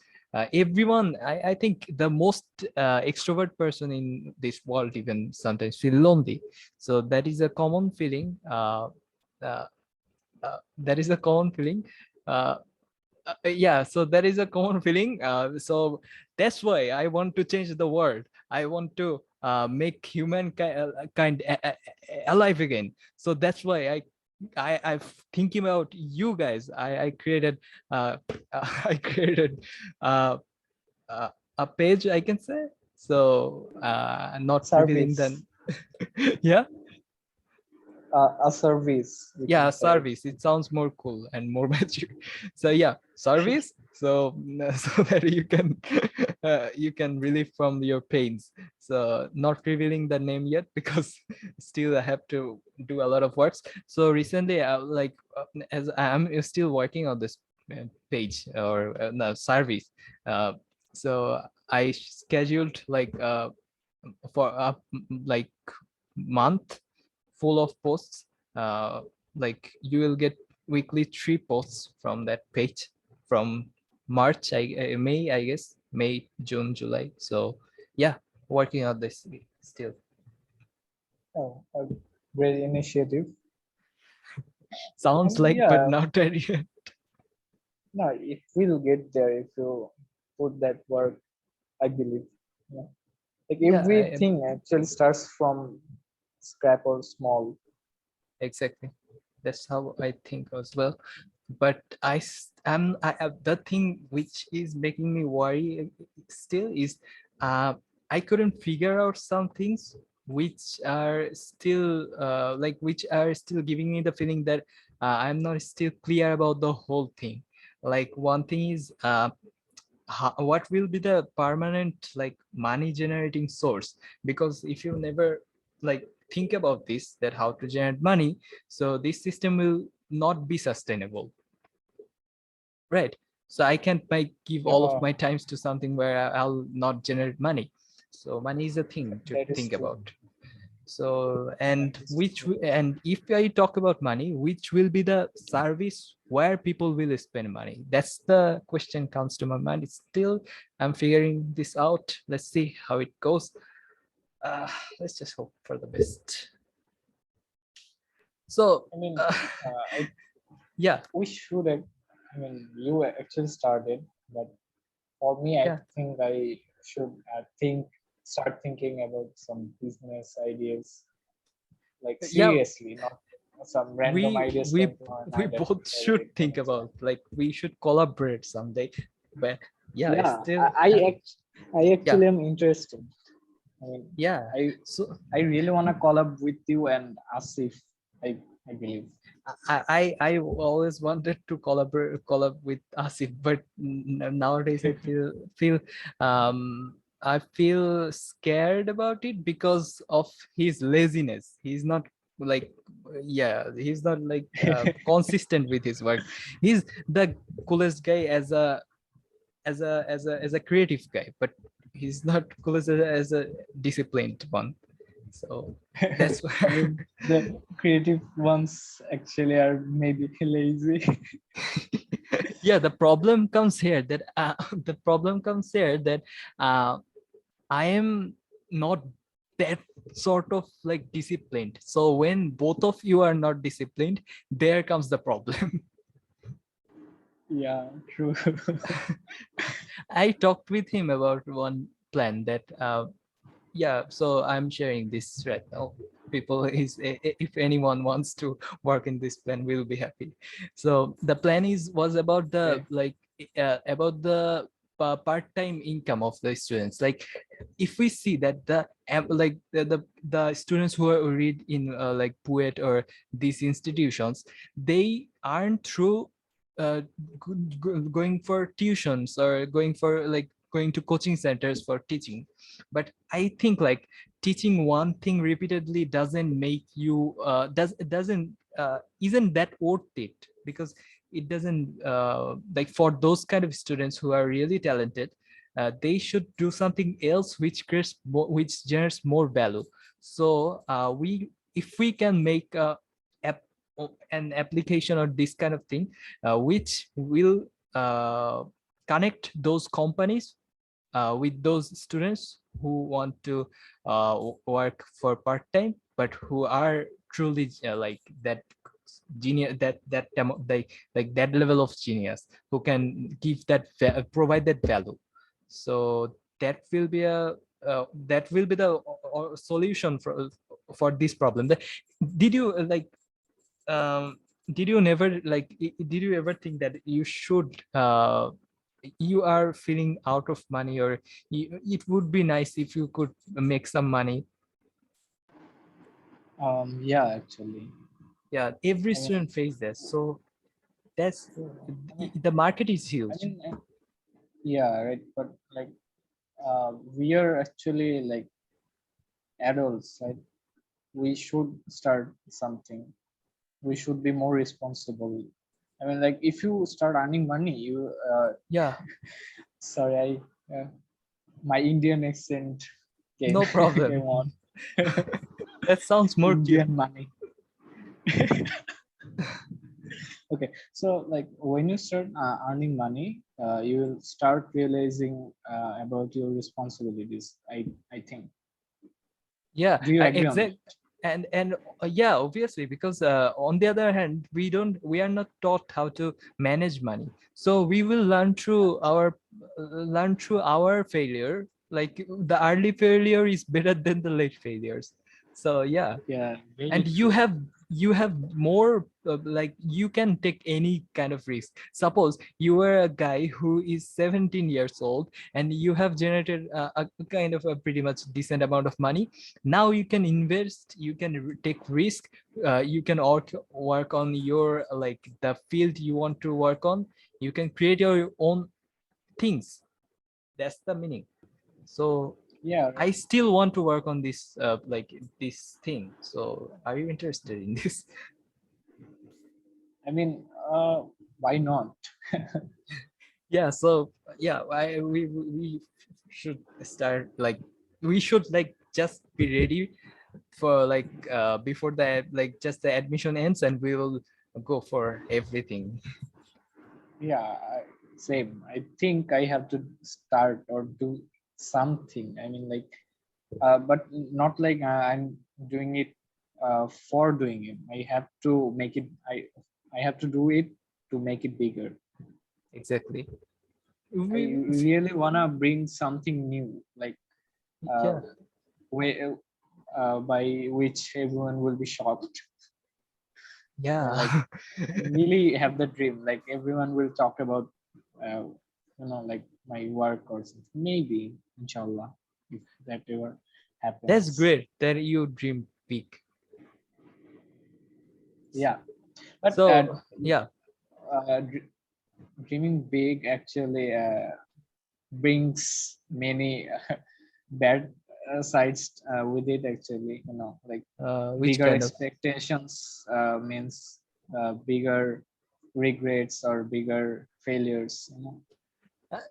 everyone I think the most extrovert person in this world even sometimes feel lonely. So that is a common feeling. Uh, that is a common feeling. uh, yeah, so that is a common feeling. So that's why I want to change the world. I want to make humankind alive again. So that's why I thinking about you guys. I created uh, I created uh, uh, a page, I can say. So not revealing Service, them. Yeah. a service, we Yeah, can say. service, it sounds more cool and more mature. So yeah, service. So so that you can you can relieve from your pains. So not revealing the name yet, because still I have to do a lot of works. So recently as I'm still working on this page, or no, service. uh, so I scheduled for a like month full of posts. uh, like you will get weekly 3 posts from that page from March, May, I guess, May, June, July. So yeah, working on this still. Oh, a great initiative. Sounds And like, but yeah, not ready yet. no, it will get there if you put that work, I believe. Yeah. Like Yeah, everything actually starts from scrap or small. exactly. That's how I think as well. But am the thing which is making me worry still is I couldn't figure out some things which are still which are still giving me the feeling that I'm not still clear about the whole thing. Like one thing is what will be the permanent like money generating source, because if you never like think about this, that how to generate money, so this system will not be sustainable, right? So I can't like give all of Yeah, my times to something where I'll not generate money. So money is a thing to that is think true. about. So That and is true. and if I talk about money, which will be the service where people will spend money? That's the question comes to my mind. It's still I'm figuring this out. Let's see how it goes. uh let's just hope for the best. So I mean, uh, I yeah. we should have, I mean, you actually started, but for me, I Yeah. think I should start thinking about some business ideas, like Yeah, seriously, not some random we ideas we came to my we mind and both should everything think is about like, like we should collaborate someday. But yeah, I yeah, still I yeah, actually am interested. I mean, yeah. I So I really want to collab with you and Asif. I believe. I always wanted to collab with Asif, but nowadays I feel scared about it because of his laziness. He's not like he's not like consistent with his work. He's the coolest guy as a creative guy, but he's not cool as a disciplined one. So that's I where mean, the creative ones actually are maybe lazy. yeah, the problem comes here that the problem comes here that uh, I am not that sort of like disciplined. So when both of you are not disciplined, there comes the problem. Yeah, true. I talked with him about one plan that yeah, so I'm sharing this right now. People if anyone wants to work in this plan, we'll be happy. So the plan was about the Okay. like about the part-time income of the students. Like if we see that the like the students who are read in like PUET or these institutions, they earn through uh, going for tuitions or going for like going to coaching centers for teaching. But I think like teaching one thing repeatedly doesn't make you doesn't isn't that worth it, because it doesn't like for those kind of students who are really talented, they should do something else which creates more, which generates more value. So we if we can make app, an application or this kind of thing which will connect those companies with those students who want to work for part-time but who are truly like that genius, like that level of genius who can give that provide that value. So that will be a that will be the solution for this problem. Did you did you never like did you ever think that you should you are feeling out of money, or it would be nice if you could make some money? Yeah, actually. Yeah, every I mean, student face this. So that's I mean, the market is I huge. mean, yeah, right. But like, we are actually like adults, right? We should start something. We should be more responsible. I mean, like, if you start earning money, you Yeah, sorry, my Indian accent came no came problem. on. That sounds more cute. Indian money. Okay, so like when you start earning money, you will start realizing about your responsibilities. I think. Yeah, Do you I agree on exact. that? And yeah, obviously, because on the other hand, we are not taught how to manage money, so we will learn through our failure. Like the early failure is better than the late failures. So yeah, Yeah, very and you true. have more like you can take any kind of risk. Suppose you are a guy who is 17 years old and you have generated a kind of a pretty much decent amount of money. Now you can invest, you can take risk, you can work on your like the field you want to work on, you can create your own things. That's the meaning. So Yeah, I right. still want to work on this like this thing. So are you interested in this? I mean, why not? Yeah, so yeah, we should start like we should like just be ready for like before the like just the admission ends and we will go for everything. Yeah, same. I think I have to start or do something. I mean, like, but not like I'm doing it for doing it. I have to make it. I have to do it to make it bigger. Exactly. I We really wanna bring something new, like uh, yeah, way, by which everyone will be shocked. Like, yeah. I really have the dream. Like everyone will talk about, uh, like my work or something. Maybe, inshallah, if that ever That's happens. great that you dream big. Yeah, but So yeah, uh, dr- dreaming big actually brings many bad sides with it. Actually, like which bigger kind of expectations means bigger regrets or bigger failures.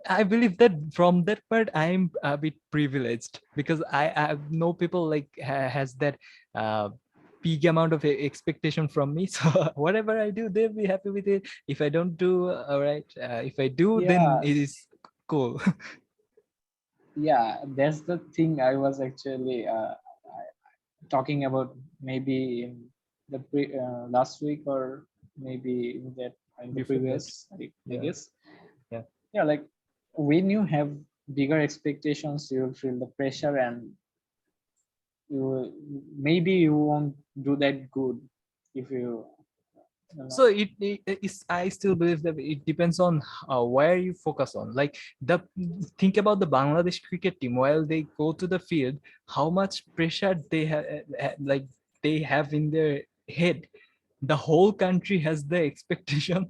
I believe that from that part I'm a bit privileged because I know people like has that uh, big amount of expectation from me. So whatever I do, they'll be happy with it. If I don't do, all right. If I do, then Yeah, it is cool. Yeah, that's the thing I was actually talking about, maybe in the last week, or maybe in that, in the Before that, previous, I yeah, guess. yeah. Yeah, like when you have bigger expectations, you will feel the pressure, and you will, maybe you won't do that good if you know. So it is, I still believe that it depends on where you focus on. Like the think about the Bangladesh cricket team while they go to the field, how much pressure they have, like they have in their head. The whole country has the expectation,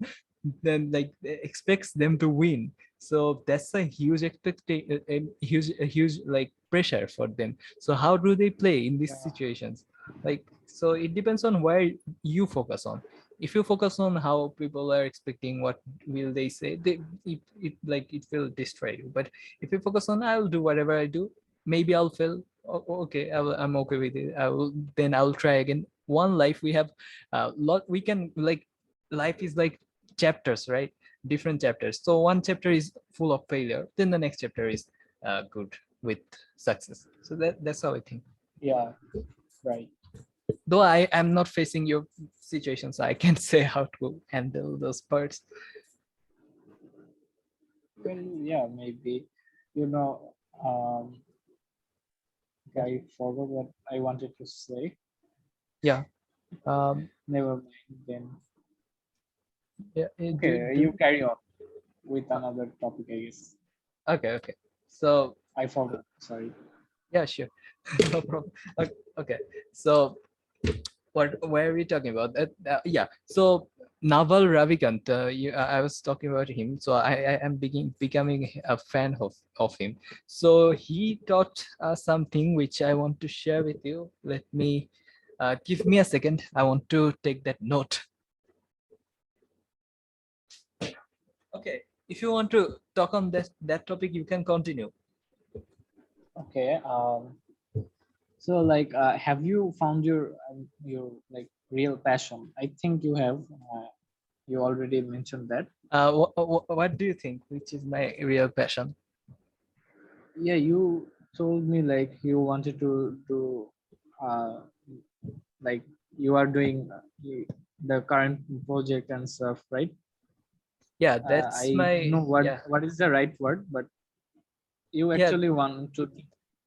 then like expects them to win. So that's a huge expectation, a huge like pressure for them. So how do they play in these Yeah, situations? Like, so it depends on where you focus on. If you focus on how people are expecting, what will they say, it like it will destroy you. But if you focus on, I'll do whatever I do, maybe I'll fail. Okay, I'm okay with it. I'll try again. One life we have, lot we can like, life is like chapters, right? Different chapters. So one chapter is full of failure, then the next chapter is good with success. So that's how I think. yeah, right. Though I am not facing your situations, I can't say how to handle those parts. Well, yeah, maybe, you know, um, Yeah, I forgot what I wanted to say. yeah. um Never mind then. yeah, Okay, you carry on with uh, another topic, I guess. okay, okay. So I forgot. Sorry. yeah, sure. No problem. Okay, so what, where are we talking about? Yeah, so Naval Ravikant, I was talking about him. So I am becoming a fan of him. So he taught something which I want to share with you. Let me give me a second. I want to take that note. Okay, if you want to talk on that topic, you can continue. Okay. So like, have you found your like real passion? I think you have. You already mentioned that. What do you think? Which is my real passion? Yeah, you told me like you wanted to do, uh, like you are doing the current project and stuff, right? Yeah, that's I don't my, know yeah, what is the right word, but you yeah. actually want to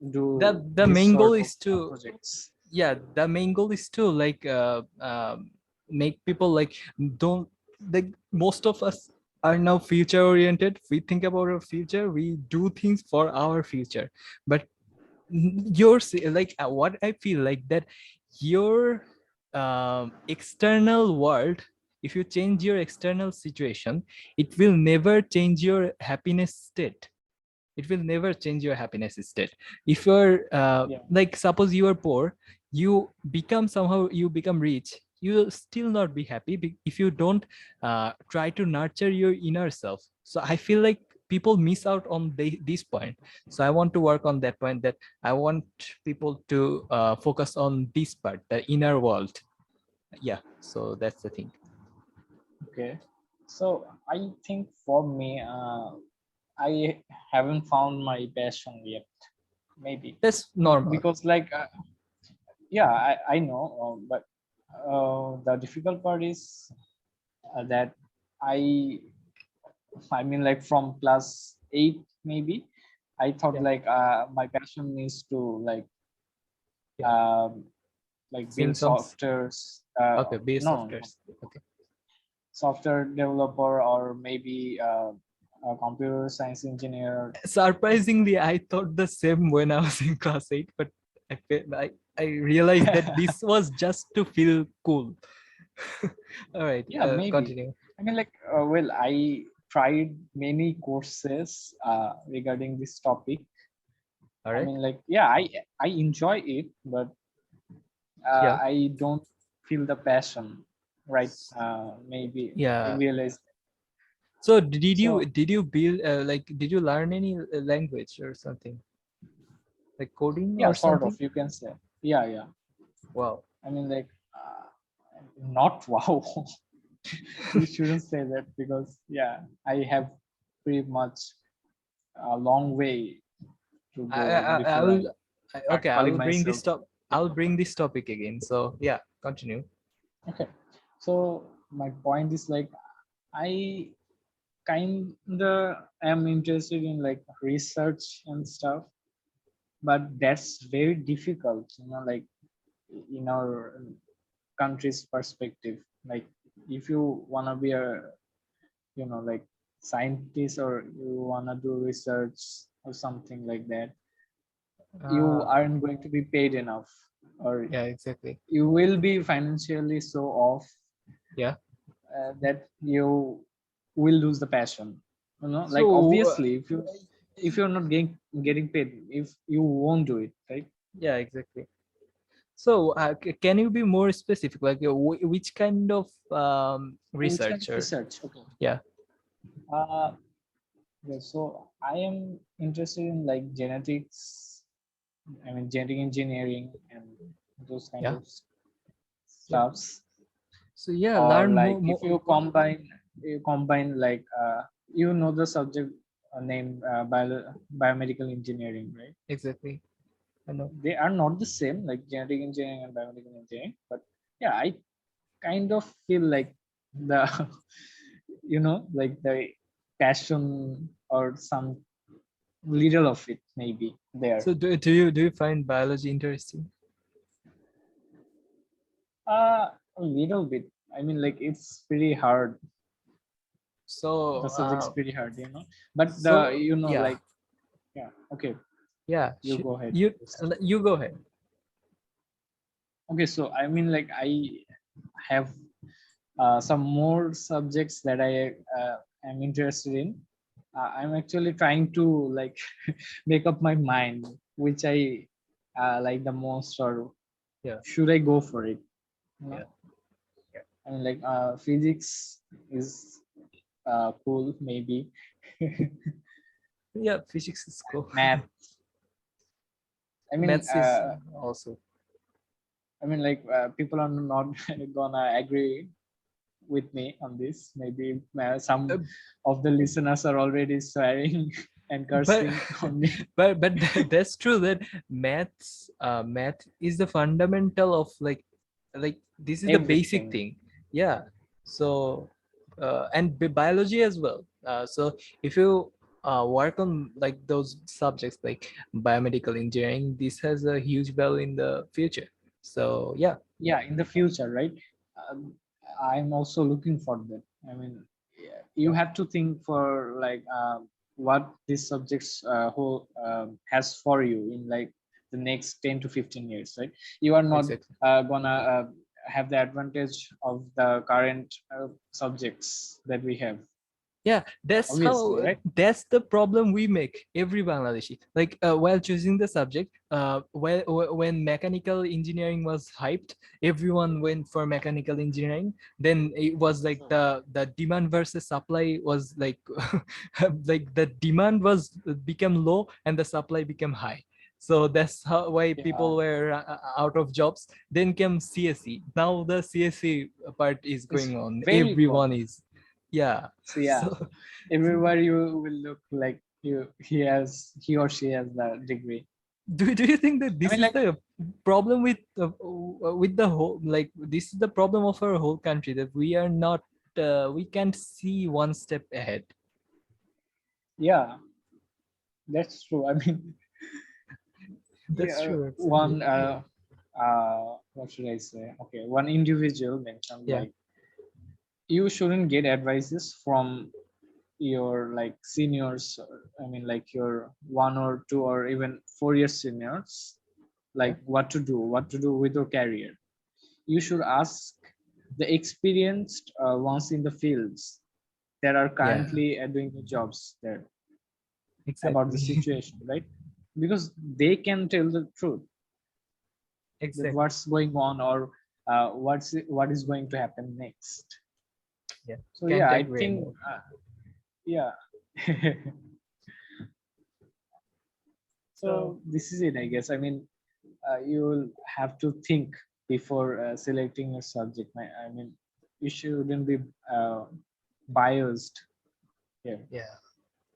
The do the this main goal sort of is to, projects. yeah, the main goal is to like make people like, don't, like most of us are now future oriented. We think about our future, we do things for our future. But yours, like what I feel like that your external world, if you change your external situation, it will never change your happiness state. It will never change your happiness state. If you're Yeah. like, suppose you are poor, you become somehow, you become rich, you will still not be happy if you don't try to nurture your inner self. So I feel like people miss out on this point. So I want to work on that point, that I want people to focus on this part, the inner world. Yeah, so that's the thing. Okay. So I think for me, I haven't found my passion yet. Maybe That's normal. because like, yeah, I know, but the difficult part is that I I mean, like from class 8 maybe, I thought Yeah, like, my passion is to yeah. um, like build Sing songs. softwares. Okay, base No, no, softwares. Okay. software developer, or maybe a computer science engineer. Surprisingly, I thought the same when I was in class 8, but I realized that this was just to feel cool. All right, Yeah, maybe. continue. I mean, like, well, I tried many courses regarding this topic. All I right. mean, like, yeah, I enjoy it, but Yeah. I don't feel the passion, right? Maybe I Yeah. realized. So So did you build like, did you learn any language or something, like coding yeah, or sort of, something? you can say. Yeah, yeah. Wow. I mean, like, not wow. You shouldn't say that, because yeah, I have pretty much a long way to I, go I, I before I will. start Okay, I calling will bring myself. this top. I'll bring this topic again. So yeah, continue. Okay, so my point is like I kinda am interested in like research and stuff, but that's very difficult, like in our country's perspective. Like if you wanna be a like scientist or you wanna do research or something like that, you Ah, aren't going to be paid enough, or yeah, exactly. you will be financially so off Yeah. that you will lose the passion. Like So obviously if you're not getting paid, if you won't do it, right? yeah, exactly. So can you be more specific? Like which kind of Which kind research of or research? Okay. yeah, uh yeah, so I am interested in like genetics, I mean genetic engineering and those kind yeah, of yeah. stuffs. So yeah, Or learn like more, if more. you combine like the subject named biomedical engineering, right? Exactly. I know. They are not the same, like genetic engineering and biomedical engineering, but yeah, I kind of feel like the like the passion or some little of it maybe there. So do you find biology interesting? A little bit. I mean, like it's pretty hard. So The subject's pretty hard, but the so yeah, like, yeah, okay, yeah. you go ahead You first. you go ahead. Okay, so I mean, like I have some more subjects that I am interested in. I'm actually trying to like make up my mind which I like the most, or Yeah, should I go for it? You yeah, know, I mean, like physics is cool, maybe. yeah. Physics is cool. Math. I mean, Maths is also. like people are not gonna agree with me on this. Maybe Uh, some of the listeners are already swearing and but cursing on me. but that's true that math is the fundamental of like this is the basic Everything. thing. Yeah. So and biology as well. So if you work on like those subjects like biomedical engineering, this has a huge value in the future. So yeah. Yeah, in the future, right? um, I'm also looking for that. I mean, yeah, you have to think for like what these subjects whole has for you in like the next 10 to 15 years, right? You are not Exactly. gonna have the advantage of the current subjects that we have, Yeah, that's obviously, how right? that's the problem we make every Bangladeshi. Like while choosing the subject, when mechanical engineering was hyped, everyone went for mechanical engineering. Then it was like the demand versus supply was like like the demand was become low and the supply became high. So that's how why Yeah, people were out of jobs. Then came CSE. Now the CSE part is it's going on. very Everyone common. is, yeah. So yeah, So everywhere you will look like he or she has the degree. do you think that I this mean, is like, the problem with the whole, like this is the problem of our whole country, that we are not we can't see one step ahead. yeah, that's true. I mean, That's yeah, true, exactly. one what should I say? Okay, one individual mentioned Yeah, like you shouldn't get advices from your like seniors. I mean, like your 1 or 2 or even 4 year seniors, yeah, like what to do with your career. You should ask the experienced ones in the fields that are yeah, currently doing the jobs there about the exactly. situation, right? Because they can tell the truth that Exactly. what's going on, or what is going to happen next. Yeah, So yeah, can't I agree think more. yeah. So So this is it, I guess. I mean, you will have to think before selecting a subject. I mean, you shouldn't be uh, biased here. yeah,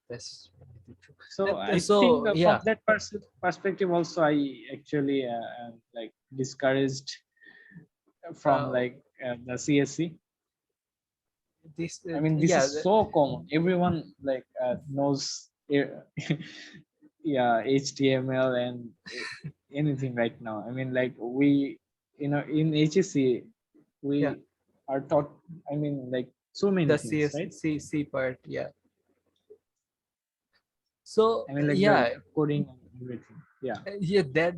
That's really true. So I think So from yeah, that perspective also, I actually am like discouraged from uh, like the CSC. this I mean, this yeah is so common. Everyone like knows, yeah, HTML and anything right now. I mean, like we, in HSC, yeah we are taught. I mean, like so many the things, right? C part, yeah. So I mean, like yeah, the coding and everything. Yeah, yeah,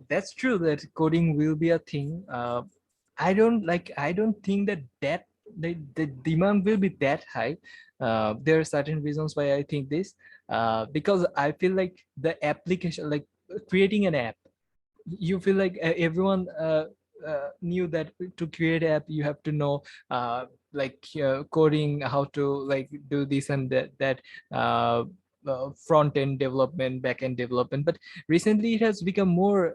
that's true that coding will be a thing. I don't think that the demand will be that high. There are certain reasons why I think this, because I feel like the application, like creating an app, you feel like everyone knew that to create app you have to know coding, how to like do this and that front end development, back end development. But recently it has become more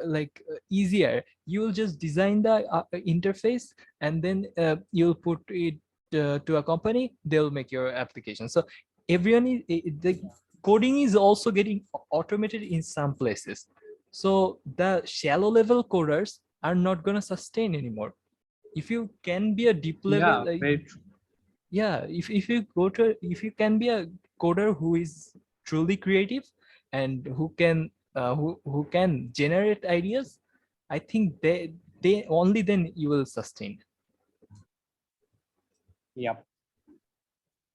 easier. You'll just design the interface, and then you'll put it to a company, they'll make your application. So everyone is the coding is also getting automated in some places. So the shallow level coders are not going to sustain anymore. If you can be a deep level, yeah, very true. yeah, if you go to, if you can be a coder who is truly creative and who can generate ideas, I think they only then you will sustain. Yeah,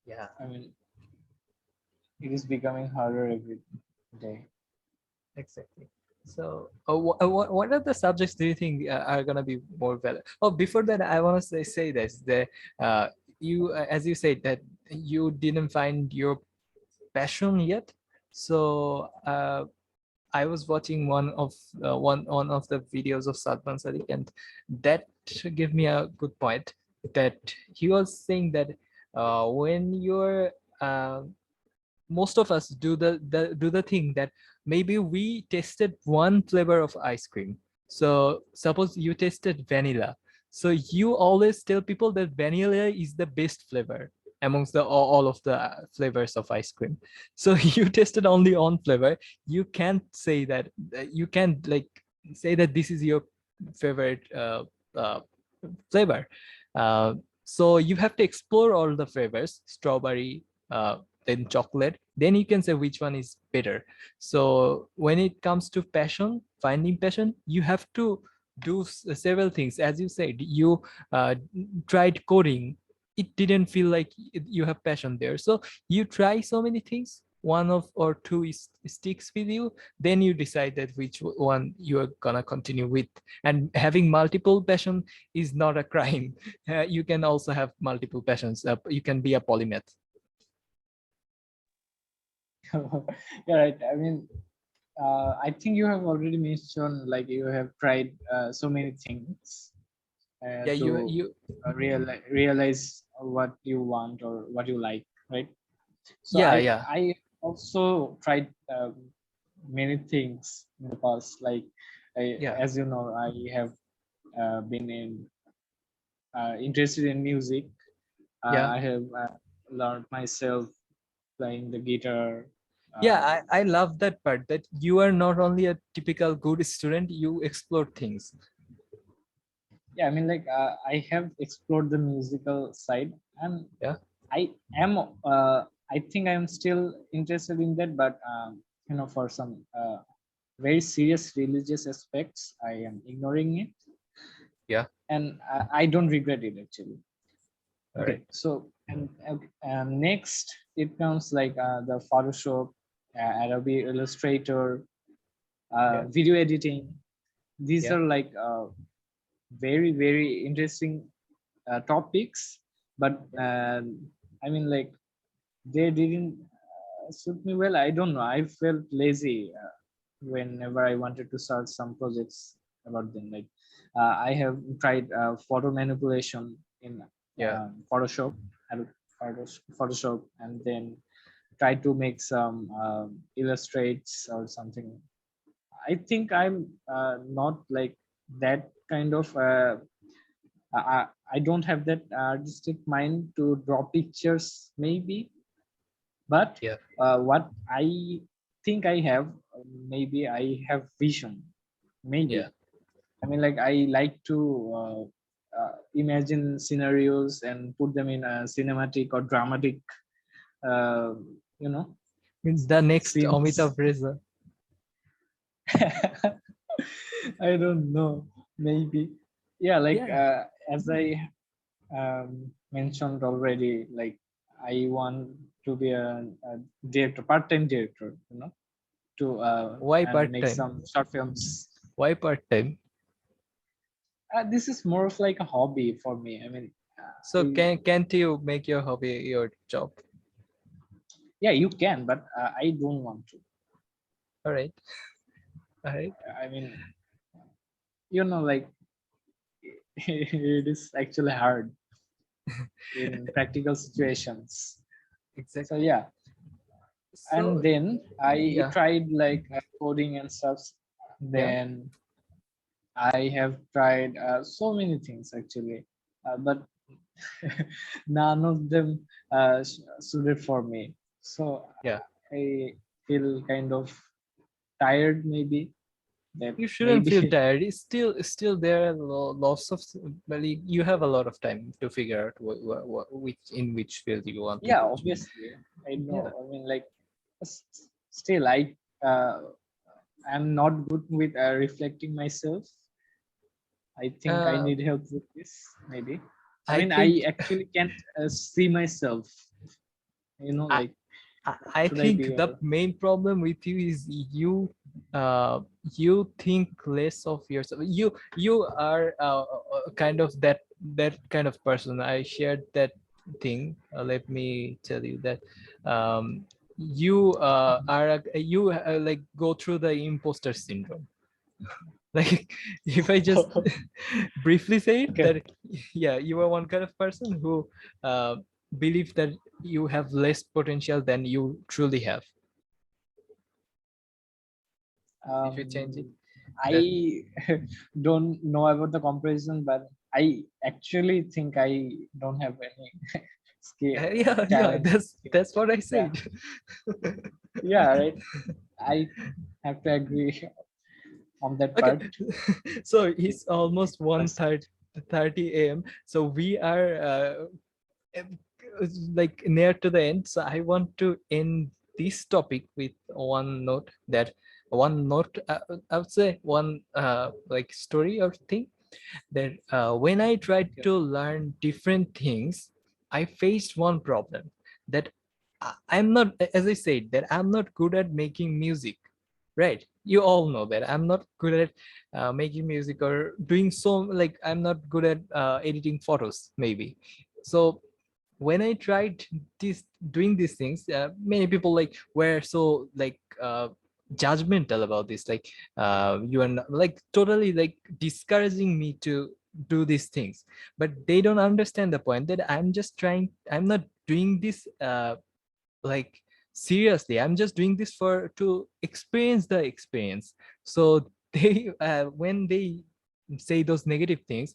Yeah, I mean, it is becoming harder every day. exactly. So, what are the subjects do you think are gonna be more valid? Oh, before that, I want to say this: that uh, as you said, that you didn't find your passion yet. So, I was watching one of the videos of Sadman Sadiq, and that gave me a good point. That he was saying that when you're uh, most of us do the thing that maybe we tested one flavor of ice cream. So suppose you tested vanilla, so you always tell people that vanilla is the best flavor amongst all of the flavors of ice cream. So you tested only one flavor. You can't say that, you can't like say that this is your favorite uh, flavor. uh, so you have to explore all the flavors, strawberry, then chocolate, then you can say which one is better. So when it comes to passion, finding passion, you have to do several things. As you said, you tried coding, it didn't feel like you have passion there, so you try so many things, one of or two sticks with you, then you decide that which one you are gonna continue with. And having multiple passion is not a crime. You can also have multiple passions. You can be a polymath. Yeah, right. I mean, I think you have already mentioned like you have tried so many things Yeah, to you realize what you want or what you like, right? So yeah, I yeah, I also tried many things in the past. Like yeah, as you know, I have been interested in music. yeah. I have learned myself playing the guitar. Yeah, Uh, I love that part, that you are not only a typical good student, you explore things. yeah, I mean, like I have explored the musical side, and Yeah, I am. I think I am still interested in that, but for some very serious religious aspects, I am ignoring it, yeah. and I don't regret it actually. All Okay, right. so and next it comes like the Photoshop, Adobe Illustrator, Yeah, video editing. These yeah, are like very interesting topics, but yeah. I mean, like they didn't suit me well. I don't know. I felt lazy whenever I wanted to start some projects about them. Like I have tried photo manipulation in Yeah. Photoshop, Photoshop, and then try to make some illustrates or something. I think I'm not like that kind of. I don't have that artistic mind to draw pictures, maybe, But Yeah. what I think I have, maybe I have vision. Yeah. Maybe. I mean, like I like to imagine scenarios and put them in a cinematic or dramatic, uh, you know, Means the next scenes. Amitav Reza. I don't know. Maybe. Yeah, like Yeah. as I mentioned already, like I want to be a director, part-time director, to Why and part make time? some short films. Why part time? This is more of like a hobby for me. I mean, So I, can't you make your hobby your job? yeah, you can, but I don't want to. All right. All right. I mean, like it is actually hard in practical situations. So Exactly. yeah, and So then I yeah. tried like coding and stuff. Yeah. Then I have tried so many things actually, but none of them suited for me. So Yeah. I feel kind of tired, maybe. That You shouldn't feel maybe, tired. It's still there are lots of, well, you have a lot of time to figure out which in which field you want to yeah, go to. obviously, I Yeah. know. I mean, like, s- still, uh, I'm not good with reflecting myself. I think I Uh, need help with this, maybe. I I mean, I think actually can't see myself, I, like, I should I think be the or main problem with you is you think less of yourself. You are kind of that kind of person. I shared that thing. Let me tell you that you you like go through the imposter syndrome. Like if I just briefly say it, okay. that yeah, you are one kind of person who uh, believe that you have less potential than you truly have. If you change it, Um, that I don't know about the comparison, but I actually think I don't have any skill, yeah, yeah, talent. that's what I Yeah, said. yeah, right. I have to agree on that Okay, part. so it's almost Yes. 1:30 a.m. So we are em- like near to the end. So I want to end this topic with one note. I would say one like story or thing that when I tried Okay. to learn different things, I faced one problem that I'm not, as I said, that I'm not good at making music, right? You all know that I'm not good at making music or doing so, like I'm not good at editing photos, maybe. So when I tried this doing these things, many people like were so like judgmental about this, like you are not, like totally like discouraging me to do these things. But they don't understand the point that I'm just trying, I'm not doing this like seriously, I'm just doing this for to experience the experience. So they when they say those negative things,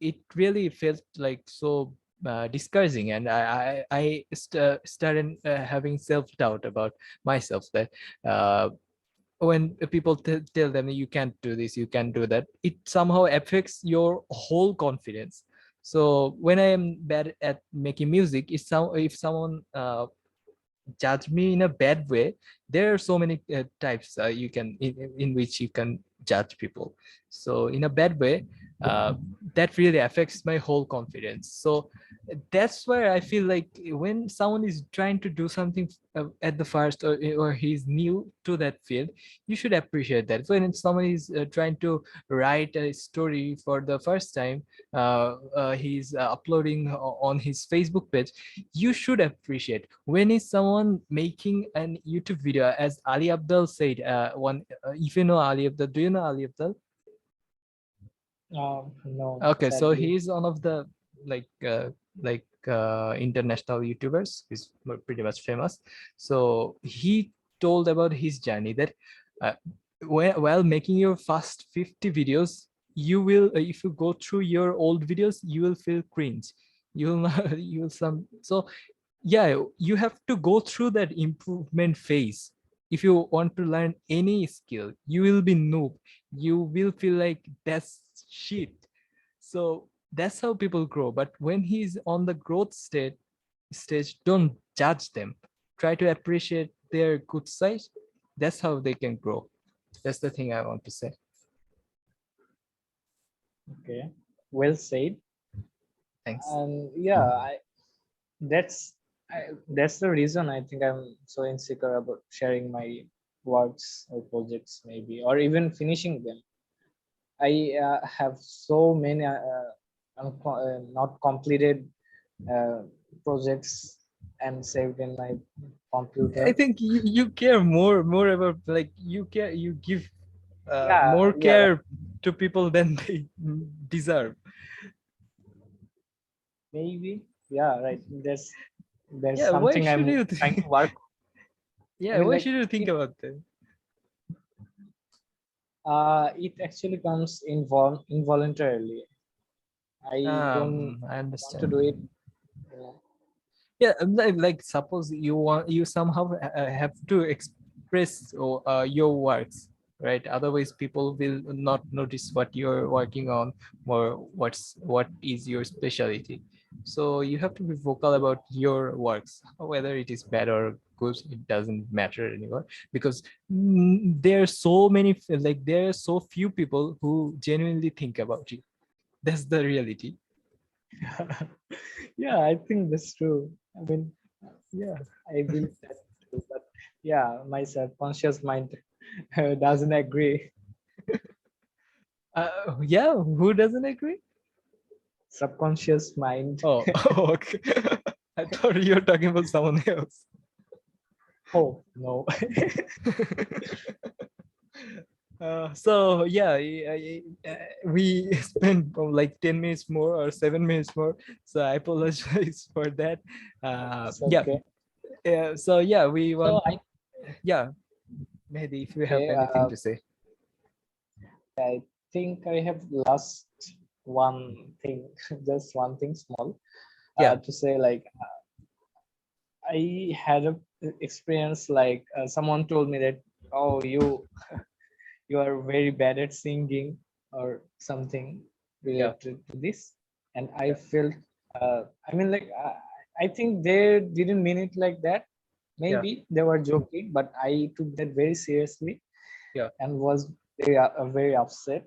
it really felt like so discouraging, and started having self-doubt about myself, that when people tell them you can't do this, you can't do that, it somehow affects your whole confidence. So when I am bad at making music, if someone judge me in a bad way, there are so many types you can in which you can judge people. So in a bad way, uh, that really affects my whole confidence. So that's where I feel like when someone is trying to do something at the first, or he's new to that field, you should appreciate that. When someone is trying to write a story for the first time, he's uploading on his Facebook page, you should appreciate. When is someone making an YouTube video, as Ali Abdal said, one if you know Ali Abdal, do you know Ali Abdal? No, Okay, so sadly. he's one of the like international YouTubers. He's pretty much famous. So he told about his journey that uh, while making your first 50 videos, you will if you go through your old videos, you will feel cringe. You will not, you will some so yeah, you have to go through that improvement phase. If you want to learn any skill, you will be noob, you will feel like that's shit. So that's how people grow. But when he's on the growth stage, don't judge them, try to appreciate their good side. That's how they can grow. That's the thing I want to say. Okay, well said. Thanks. And yeah, that's that's the reason I think I'm so insecure about sharing my works or projects, maybe, or even finishing them. I have so many not completed uh, projects and saved in my I computer. think you care more about, like, you give Yeah, more yeah, care to people than they deserve. maybe. Yeah, right. There's Yeah, why something should I'm you trying to think? work. I Yeah, mean, why like should you think it. about that? It actually comes involuntarily. I don't I want to understand. do it. You know. Yeah, like suppose you somehow have to express your works, right? Otherwise people will not notice what you're working on, or what is your specialty. So you have to be vocal about your works, whether it is bad or good, it doesn't matter anymore, because there are so many, like there are so few people who genuinely think about you. That's the reality. Yeah, I think that's true. I mean, yeah, I believe that too. But yeah, my subconscious mind doesn't agree. Yeah, who doesn't agree? Subconscious mind. Oh, okay. I thought you were talking about someone else. Oh no. So yeah, we spent like 10 minutes more or 7 minutes more. So I apologize for that. It's Yeah. okay. So yeah, we So want. Yeah, maybe if you have okay. anything to say. I think I have last one thing, just one thing small, Yeah. to say. Like I had a experience. Like someone told me that, oh, you are very bad at singing or something Yeah. related to this, and I Yeah. felt. I mean, like I think they didn't mean it like that. Yeah. Maybe they were joking, but I took that very seriously Yeah. and was very upset.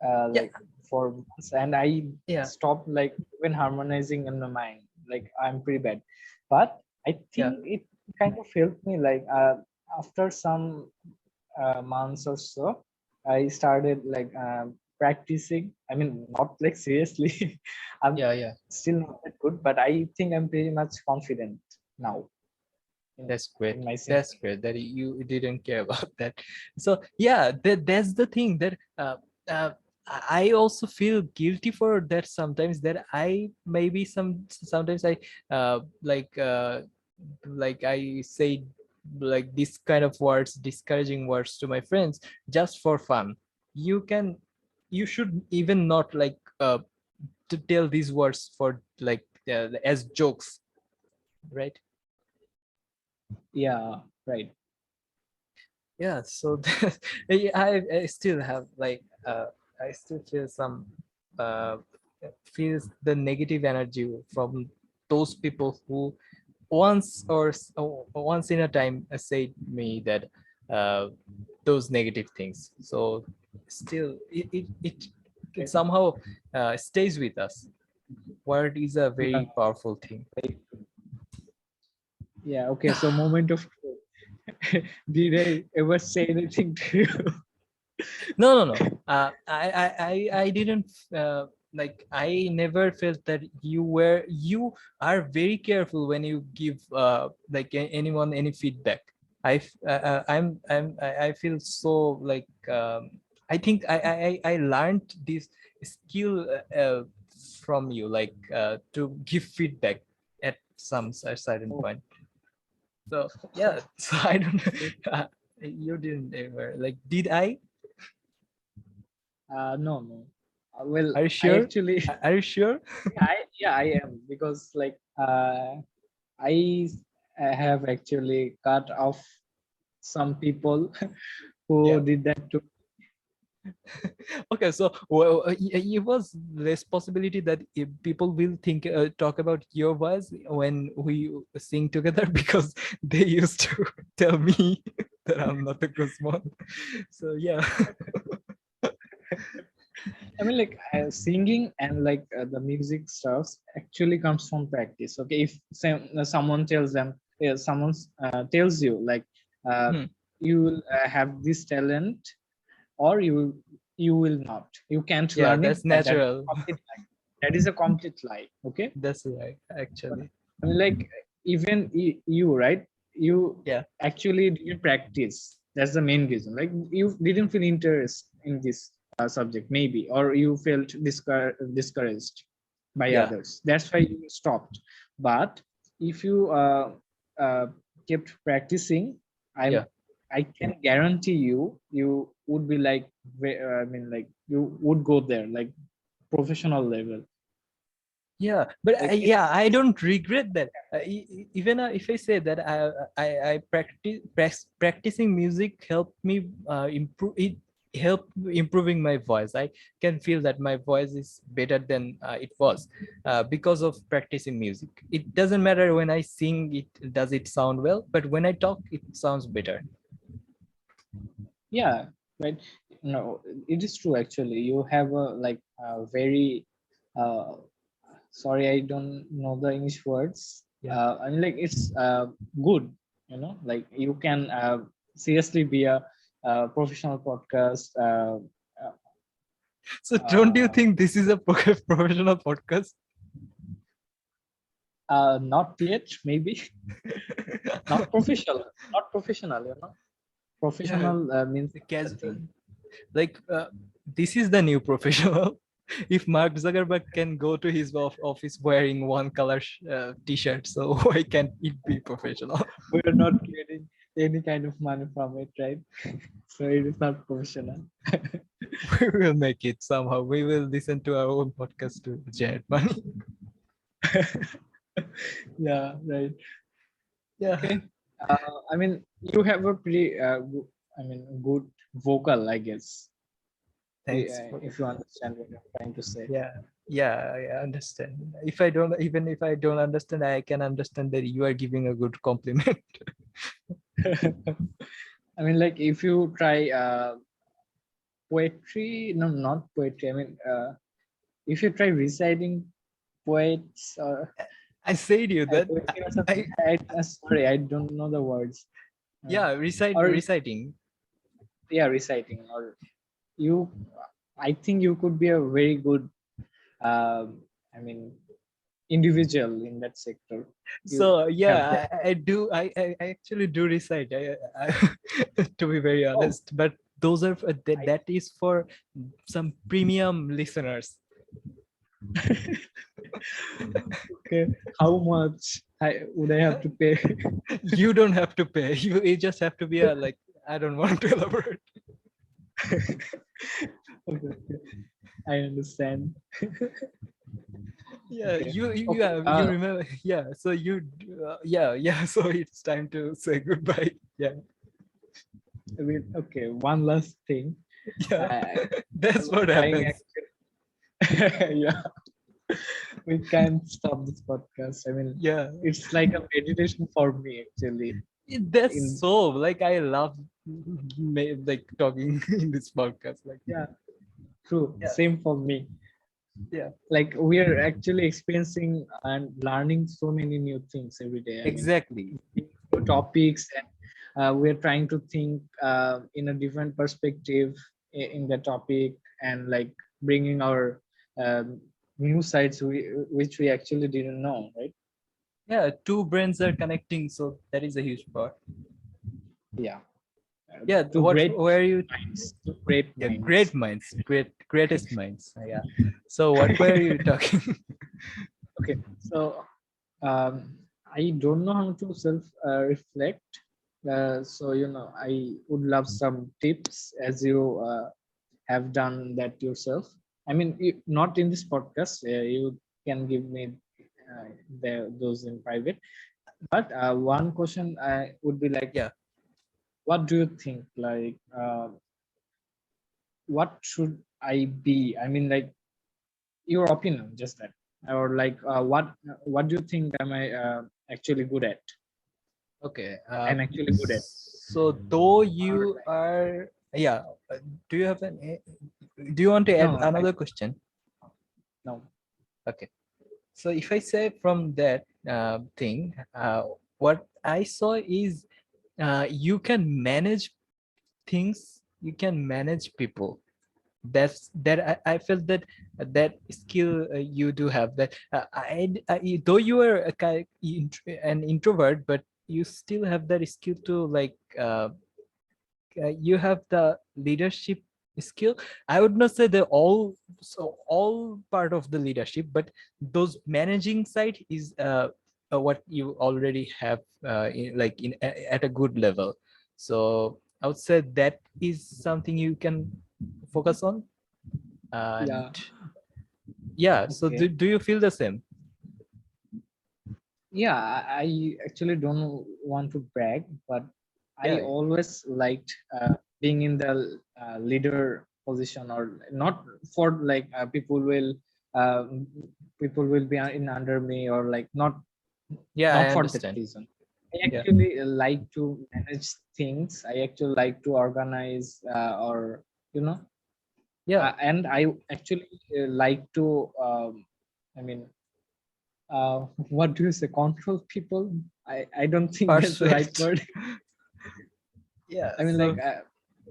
Yeah. Like for months, and I Yeah. stopped like even harmonizing in my mind. Like I'm pretty bad, but I Yeah. think it kind of helped me. Like after some months or so, I started like practicing. I mean, not like seriously. I'm Yeah. Yeah. still not that good, but I think I'm pretty much confident now in, That's great. in my singing. That's great that you didn't care about that. So yeah, that's the thing that uh, I also feel guilty for that sometimes, that I maybe sometimes I like I say like this kind of words, discouraging words to my friends just for fun. You can, you should even not like to tell these words for like as jokes, right? Yeah, right. Yeah, so yeah, I still have like I still feel some uh feels the negative energy from those people who once in a time said me that uh those negative things. So still it Okay. somehow stays with us. Word is a Yeah, very powerful thing. right. Yeah. Okay. So moment of truth. Did I ever say anything to you? No. I didn't like, I never felt that you are very careful when you give like anyone any feedback. I feel so like I think I learned this skill from you, like to give feedback at a certain Oh, point. So yeah, so I don't know. okay. You didn't ever like, did I? No, no. Well, Are you I sure? actually, Are you sure? yeah, I am, because like I have actually cut off some people who Yeah. did that to. Okay, so it was less possibility that if people will think talk about your voice when we sing together because they used to tell me that I'm not a good one. So yeah. I mean, like singing and like the music stuff actually comes from practice. Okay, if someone tells them, someone tells you like uh, Hmm. you will have this talent, or you will not. You can't Yeah, learn it. that's And that is natural. a complete lie. That is a complete lie. Okay, That's right, actually. I mean, like even you, right? You Yeah. actually didn't practice. That's the main reason. Like you didn't feel interest in this subject, maybe, or you felt discouraged by Yeah. others. That's why you stopped. But if you uh, kept practicing, Yeah. I'm I can guarantee you, you would be like, I mean, like you would go there, like professional level. Yeah, but Like it, yeah, I don't regret that. Even if I say that I practicing music helped me improve it, helped improving my voice. I can feel that my voice is better than it was because of practicing music. It doesn't matter when I sing it, does it sound well, but when I talk it sounds better. yeah, right. No, it is true actually. You have a like a very uh sorry, I don't know the English words. Yeah. I mean, like it's good, like you can seriously be a, professional podcast. Uh, So don't you uh, think this is a professional podcast? Not yet, maybe. Not professional, not professional. Yeah, Professional means the other casual. thing. Like this is the new professional. If Mark Zuckerberg can go to his office wearing one color t-shirt, so why can't it be professional? We're not getting any kind of money from it, right? So it is not professional. We will make it somehow. We will listen to our own podcast to generate money. Yeah, right. Yeah. Okay. I mean, you have a pretty, I mean, good vocal, I guess. Thanks for, If you understand what I'm trying to say. yeah. Yeah, I understand. If I don't, even if I don't understand, I can understand that you are giving a good compliment. I mean, like if you try poetry, no, not poetry. I mean, if you try reciting poets or I said you that poetry or something, I sorry, I don't know the words. Uh, yeah, or reciting. yeah, reciting, or you, I think you could be a very good, I mean, individual in that sector. You So have that. yeah, I do. I actually do recite. To be very Oh, honest, but those are I, that is for some premium listeners. okay. How much would I have to pay? You don't have to pay. You just have to be a like. I don't want to elaborate. Okay, okay. I understand. Yeah, Okay. you Okay. have you remember. Yeah, so yeah. So it's time to say goodbye. Yeah, I mean, okay. One last thing. yeah. I That's was what trying happens. actually. Yeah, we can't stop this podcast. I mean, Yeah. it's like a meditation for me actually. That's In so like I love like talking in this podcast. Like Yeah, true. yeah, Same for me. yeah, Like we are actually experiencing and learning so many new things every day. I mean, exactly. new topics, and we're trying to think in a different perspective in the topic, and like bringing our um, new sides which we actually didn't know, right? Yeah, two brains are connecting, so that is a huge part. Yeah. Yeah, Two what great were you? minds, two great Yeah, great minds. minds, greatest minds. Yeah. So what were you talking? Okay, so I don't know how to self reflect. So I would love some tips as you have done that yourself. I mean, not in this podcast. You can give me those in private. But one question I would be like, Yeah. what do you think? Like, what should I be? I mean, like your opinion, just that, or like, what do you think am I actually good at? Okay. I'm actually good at. So though Or you like, are, yeah. Do you have do you want to add no, like another question? no. Okay. So if I say from that thing, what I saw is you can manage things, you can manage people. I felt that that skill you do have. That though you are an introvert, but you still have that skill to like you have the leadership skill. I would not say they're all part of the leadership, but those managing side is what you already have at a good level. So I would say that is something you can focus on. And Yeah. yeah, so Okay. do you feel the same? Yeah, I actually don't want to brag, but I Yeah, always liked being in the leader position, or not for like uh, people will be in under me, or like yeah, I not for that understand. reason. I Yeah, actually like to manage things. I actually like to organize, or you know, yeah, and I actually like to. I mean, what do you say, control people. I don't think that's the right persuade. word. Yeah, I mean, like, so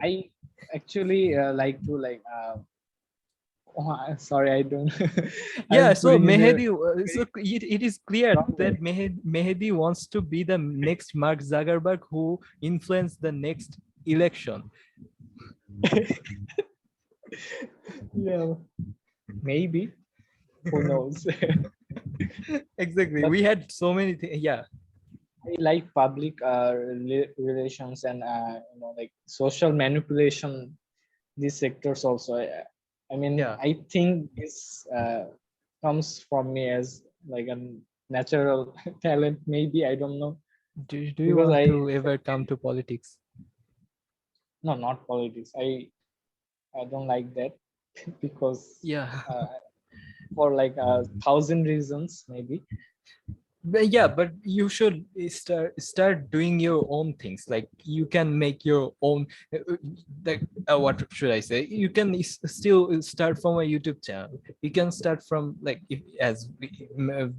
I actually like to like sorry, I don't. yeah, I'm so putting in a Mehdi, so it is clear wrong that way. Mehdi wants to be the next Mark Zuckerberg who influenced the next election. Yeah, maybe, who knows. Exactly. But We had so many things. Yeah, I like public relations, and like social manipulation, these sectors also. I mean, yeah. I think this comes from me as like a natural talent, maybe, I don't know. Do you Because want I to ever come to politics? no, not politics. I don't like that. Because Yeah. uh, for like 1,000 reasons, maybe. Yeah, but you should start doing your own things. Like you can make your own like what should I say, you can still start from a YouTube channel. You can start from like if,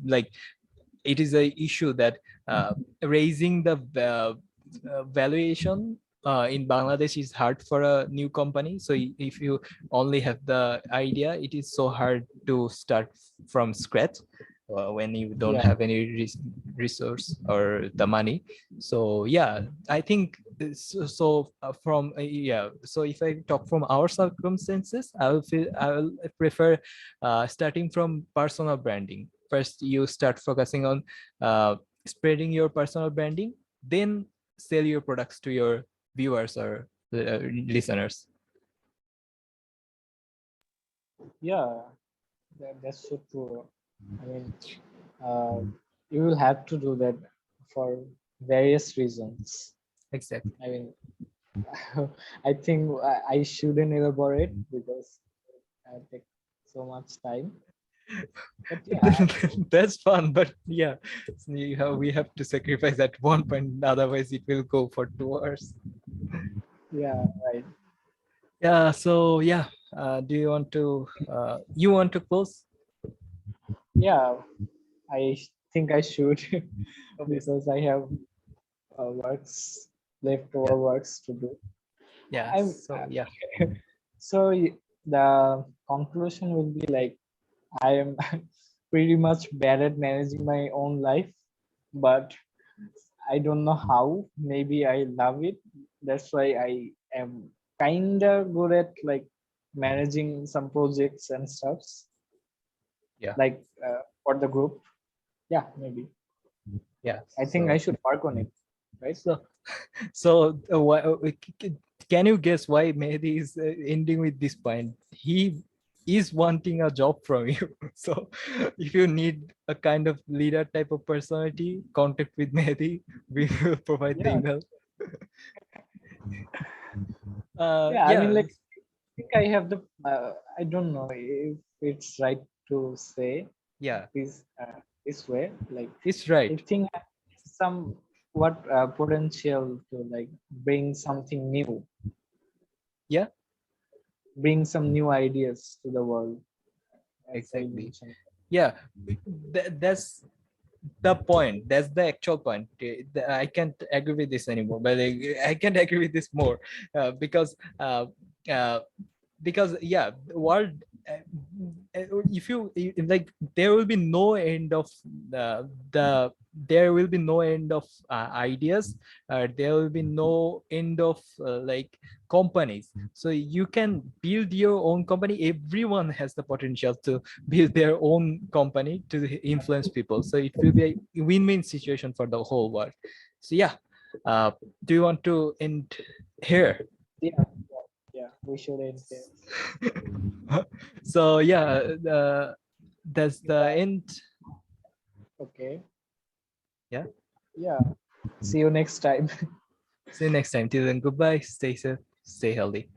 like it is a issue that raising the valuation in Bangladesh is hard for a new company. So if you only have the idea, it is so hard to start from scratch when you don't Yeah, have any resource or the money. So yeah, I think from yeah. So if I talk from our circumstances, I will prefer starting from personal branding. First, you start focusing on spreading your personal branding, then sell your products to your viewers or listeners. yeah, that's so true. I mean, uh, you will have to do that for various reasons. Exactly. I mean, I think I shouldn't elaborate because I take so much time. But yeah, That's fun, but yeah, so we have to sacrifice at one point, otherwise it will go for 2 hours. yeah, right. Yeah, so yeah, do you want to you want to close? Yeah, I think I should Okay. because I have works, Yeah, leftover works to do. yeah, I'm so yeah, so the conclusion will be like, I am pretty much bad at managing my own life, but I don't know how. Maybe I love it. That's why I am kinda good at like managing some projects and stuffs, yeah, like for the group. Yeah, maybe. yeah, I think I so should work on it, right? so can you guess why Mehdi is ending with this point? He is wanting a job from you. So if you need a kind of leader type of personality, contact with Mehdi. We will provide the Yeah, email. yeah. I mean, Yeah, like, I think I have the. I don't know if it's right to say yeah, this way. Like, it's I right. think some what potential to like bring something new, Yeah, bring some new ideas to the world, as I exactly. mentioned. Yeah, that's the point. That's the actual point. I can't agree with this anymore, but I can't agree with this more, uh, because yeah, the world, if like, there will be no end of the there will be no end of ideas. There will be no end of like companies. So you can build your own company. Everyone has the potential to build their own company to influence people. So it will be a win-win situation for the whole world. So yeah, do you want to end here? Yeah, yeah. We should end there. So yeah, that's the Yeah. end. Okay. Yeah. Yeah. See you next time. See you next time. Till then, goodbye. Stay safe. Stay healthy.